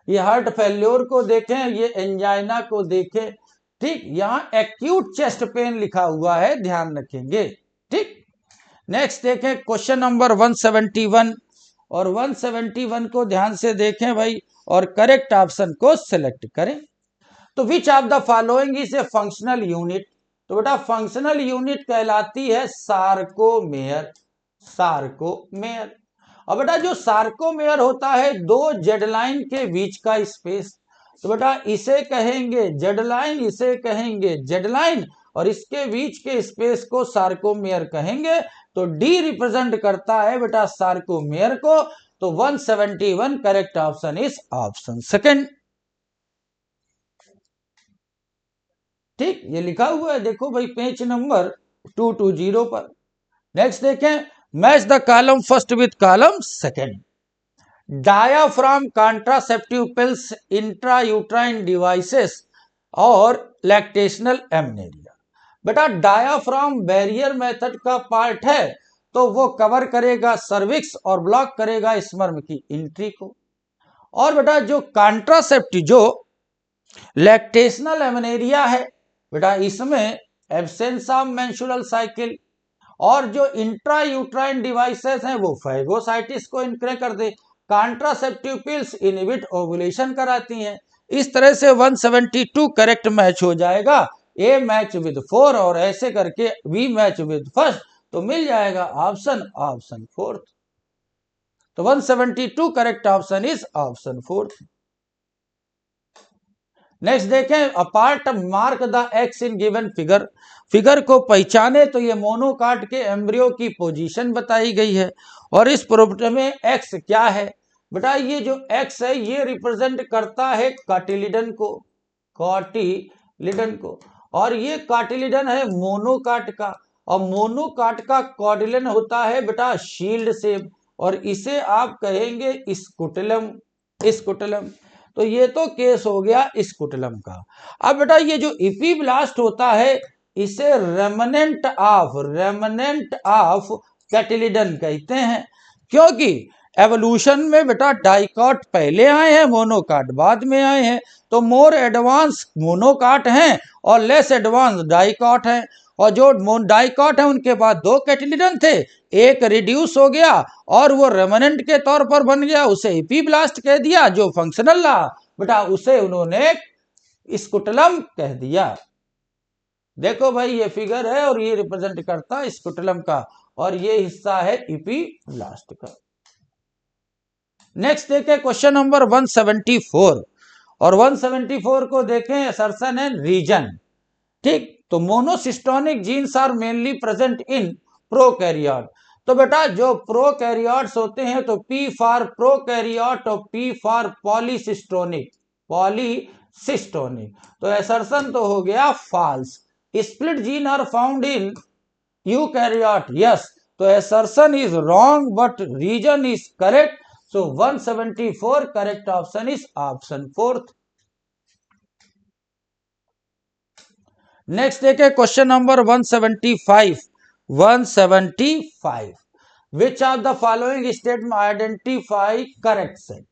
ये हार्ट फेल्योर को देखें, ये एंजाइना को देखें, ठीक। यहां एक्यूट चेस्ट पेन लिखा हुआ है, ध्यान रखेंगे, ठीक। नेक्स्ट देखें क्वेश्चन नंबर 171, और 171 को ध्यान से देखें भाई, और करेक्ट ऑप्शन को सिलेक्ट करें। तो विच of the following is a functional unit. तो बेटा फंक्शनल यूनिट कहलाती है सार्कोमेयर, सार्कोमेयर। और बेटा जो सार्कोमेयर होता है दो जेड लाइन के बीच का स्पेस, तो बेटा इसे कहेंगे जेड लाइन, इसे कहेंगे जेड लाइन, और इसके बीच के स्पेस को सार्कोमेयर कहेंगे। तो डी रिप्रेजेंट करता है बेटा सार्कोमेयर को। तो 171 correct option is option second, ठीक। ये लिखा हुआ है, देखो भाई पेज नंबर 220 पर। नेक्स्ट देखें, match the column first with column second. Diaphragm contraceptive pills, intrauterine devices और लैक्टेशनल एमनेरिया। बेटा डायाफ्राम बैरियर मेथड का पार्ट है, तो वो कवर करेगा सर्विक्स और ब्लॉक करेगा स्पर्म की एंट्री को। और बेटा जो कॉन्ट्रासेप्टिव, जो लैक्टेशनल एमनेरिया है बेटा, इसमें एब्सेंस ऑफ मेंस्ट्रुअल साइकिल, और जो इंट्रायूट्राइन डिवाइसेस हैं वो फाइगोसाइटिस को इनक्रेज कर दे। कॉन्ट्रासेप्टिव पिल्स इनहिबिट ओव्यूलेशन कराती हैं। इस तरह से 172 करेक्ट मैच हो जाएगा, ए मैच विद 4 और ऐसे करके बी मैच विद फर्स्ट, तो मिल जाएगा ऑप्शन फोर्थ। तो 172 correct option is option fourth. Next देखें, apart mark the X in given figure. Figure को पहचाने, तो ये मोनोकाट के एम्ब्रियो की पोजीशन बताई गई है, और इस प्रॉपर्टी में एक्स क्या है बेटा, ये जो एक्स है ये रिप्रेजेंट करता है कार्टिलिडन को, कार्टिलिडन को, और ये कार्टिलिडन है मोनोकाट का, और मोनोकाट का कॉर्डिलन होता है बेटा शील्ड शेप, और इसे आप कहेंगे स्कुटलम, स्कुटलम। तो ये तो केस हो गया स्कुटलम का। अब बेटा ये जो इपीब्लास्ट होता है इसे रेमनेंट ऑफ कैटिलिडन कहते हैं, क्योंकि एवोल्यूशन में बेटा डाइकॉट पहले आए हैं, मोनोकाट बाद में आए हैं। तो मोर एडवांस मोनोकाट हैं और लेस एडवांस डाइकॉट हैं, और जो डाइकॉट है उनके बाद दो कैटिलिडन थे, एक रिड्यूस हो गया और वो रेमनेंट के तौर पर बन गया, उसे इपीब्लास्ट कह दिया। जो फंक्शनल रहा बेटा उसे उन्होंने स्कुटलम कह दिया। देखो भाई ये फिगर है और ये रिप्रेजेंट करता है स्कुटलम का, और ये हिस्सा है इपीब्लास्ट का। नेक्स्ट देखें क्वेश्चन नंबर 174, और 174 को देखें असर्शन एंड रीजन, ठीक। तो monocistronic genes are mainly present in prokaryote. तो बेटा जो प्रोकैरियोट्स होते हैं तो P फॉर प्रोकैरियोट और P फॉर पॉलीसिस्टोनिक, पॉलीसिस्टोनिक। तो असर्शन तो हो गया false. Split gene are found in eukaryote, yes. तो assertion is wrong but reason is correct. So 174 correct option is option fourth. Next देखें question number 175, 175 which of the following statement identify correct set.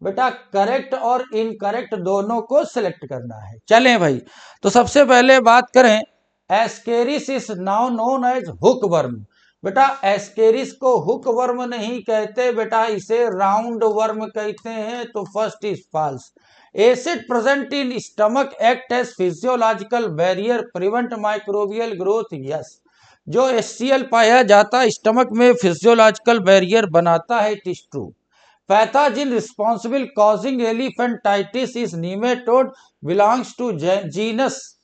बेटा correct और incorrect दोनों को select करना है। चलें भाई, तो सबसे पहले बात करें, Ascaris is now known as hook worm. बेटा एस्केरिस को हुक वर्म नहीं कहते बेटा, इसे राउंड वर्म कहते हैं, तो first is false. Acid present in stomach act as physiological barrier prevent microbial growth, yes. जो HCl पाया जाता है स्टमक में फिजियोलॉजिकल बैरियर बनाता है, it is true. Pathogen responsible causing elephantiasis is nematode belongs to genus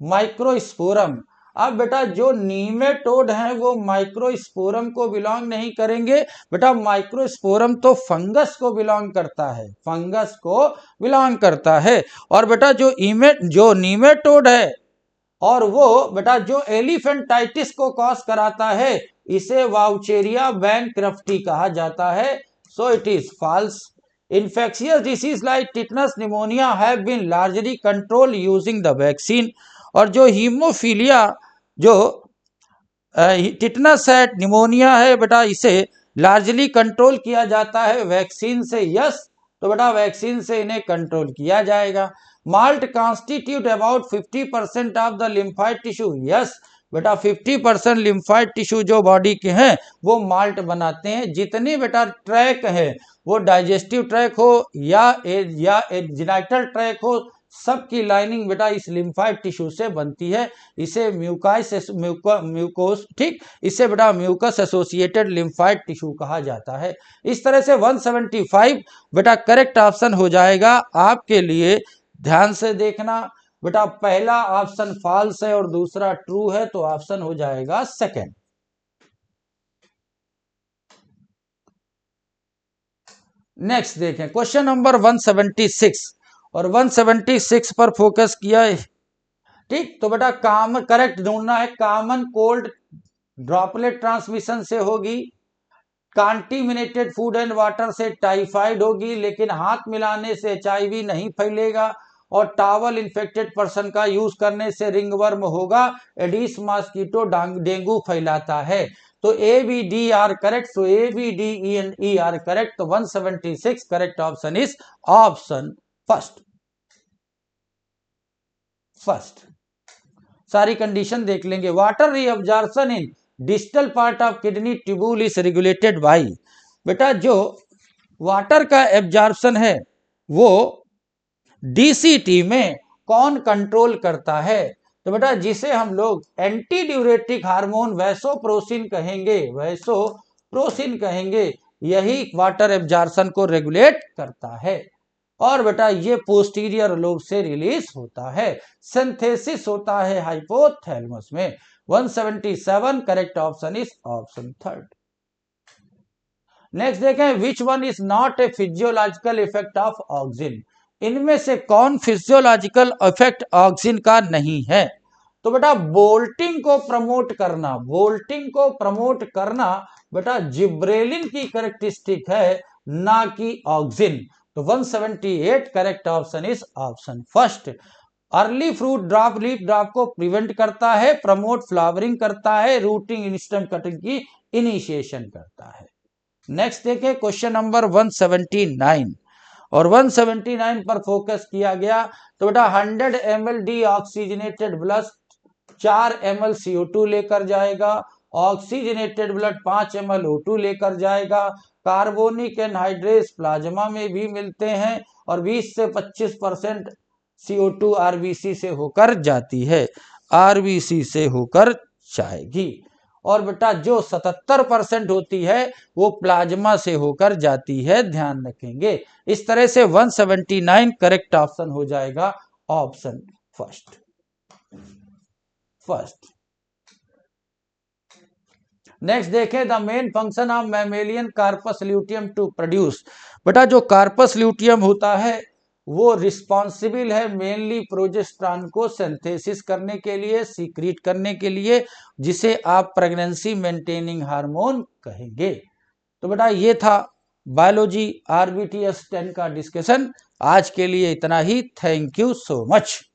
Microsporum. अब बेटा जो नीमेटोड हैं वो माइक्रोस्पोरम को बिलोंग नहीं करेंगे बेटा, माइक्रोस्पोरम तो फंगस को बिलोंग करता है, फंगस को बिलोंग करता है। और बेटा जो नीमेटोड है और वो बेटा जो एलिफेंटाइटिस को कॉज कराता है, इसे वाउचेरिया बैंक्रफ्टी कहा जाता है, so it is false. Infectious disease like tetanus pneumonia have been largely controlled using the vaccine। और जो हीमोफीलिया जो टिटनस है, निमोनिया है बेटा, इसे लार्जली कंट्रोल किया जाता है वैक्सीन से, यस। तो बेटा वैक्सीन से इन्हें कंट्रोल किया जाएगा। Malt constitute about 50% of the lymphoid tissue, yes बेटा 50% लिम्फाइड टिश्यू जो बॉडी के हैं वो माल्ट बनाते हैं। जितनी बेटा ट्रैक है, वो डाइजेस्टिव ट्रैक हो या जेनिटल ट्रैक हो, सबकी लाइनिंग बेटा इस लिम्फाइड टिश्यू से बनती है। इसे म्यूकोस, ठीक, इसे बेटा म्यूकस एसोसिएटेड लिम्फाइड टिश्यू कहा जाता है। इस तरह से 175 बेटा करेक्ट ऑप्शन हो जाएगा आपके लिए। ध्यान से देखना बेटा, पहला ऑप्शन फॉल्स है और दूसरा ट्रू है, तो ऑप्शन हो जाएगा सेकंड। नेक्स्ट देखें क्वेश्चन नंबर 176 और 176 पर फोकस किया है, ठीक। तो बेटा करेक्ट ढूंढना है। कॉमन कोल्ड ड्रॉपलेट ट्रांसमिशन से होगी, कॉन्टिमिनेटेड फूड एंड वाटर से टाइफाइड होगी, लेकिन हाथ मिलाने से HIV नहीं फैलेगा, और टावल इन्फेक्टेड पर्सन का यूज करने से रिंगवर्म होगा, एडिस मॉस्किटो डेंगू फैलाता है। तो ABD आर करेक्ट, तो ABDE आर करेक्ट, तो 176 correct option is option first. सारी कंडीशन देख लेंगे। Water reabsorption in distal part of kidney tubule is regulated by. बेटा जो वाटर का एब्जॉर्प्शन है वो DCT में कौन कंट्रोल करता है? तो बेटा जिसे हम लोग एंटी ड्यूरेटिक हार्मोन वैसोप्रोसिन कहेंगे, यही वाटर एब्जॉर्प्शन को रेगुलेट करता है। और बेटा ये पोस्टीरियर लोब से रिलीज होता है, सिंथेसिस होता है हाइपोथैलेमस में। 177 correct option is option third. Next देखें, which one is not a physiological effect of oxygen. इनमें से कौन फिजियोलॉजिकल इफेक्ट ऑक्सीजन का नहीं है? तो बेटा बोल्टिंग को प्रमोट करना बेटा जिब्रेलिन की कैरेक्टरिस्टिक है, ना कि ऑक्सीजन। तो 178 correct option is option first. Early fruit drop leaf drop को प्रिवेंट करता है, प्रमोट फ्लावरिंग करता है, रूटिंग स्टेम कटिंग की इनिशिएशन करता है। नेक्स्ट देखें क्वेश्चन नंबर 179 और 179 पर फोकस किया गया। तो बेटा 100 ml deoxygenated blood 4 ml CO2 लेकर जाएगा, ऑक्सीजनेटेड ब्लड 5 ml O2 लेकर जाएगा। कार्बोनिक एनहाइड्रेस प्लाज्मा में भी मिलते हैं और 20 से 25% CO2 RBC से होकर जाती है, RBC से होकर जाएगी। और बेटा जो 77% होती है वो प्लाज्मा से होकर जाती है, ध्यान रखेंगे। इस तरह से 179 करेक्ट ऑप्शन हो जाएगा ऑप्शन फर्स्ट। नेक्स्ट देखें, the main function of mammalian corpus luteum to produce. बेटा जो कार्पस ल्यूटियम होता है वो रिस्पॉन्सिबल है मेनली प्रोजेस्टेरॉन को सिंथेसिस करने के लिए, सीक्रेट करने के लिए, जिसे आप प्रेगनेंसी मेंटेनिंग हार्मोन कहेंगे। तो बेटा ये था बायोलॉजी RBTS 10 का डिस्कशन। आज के लिए इतना ही। Thank you so much.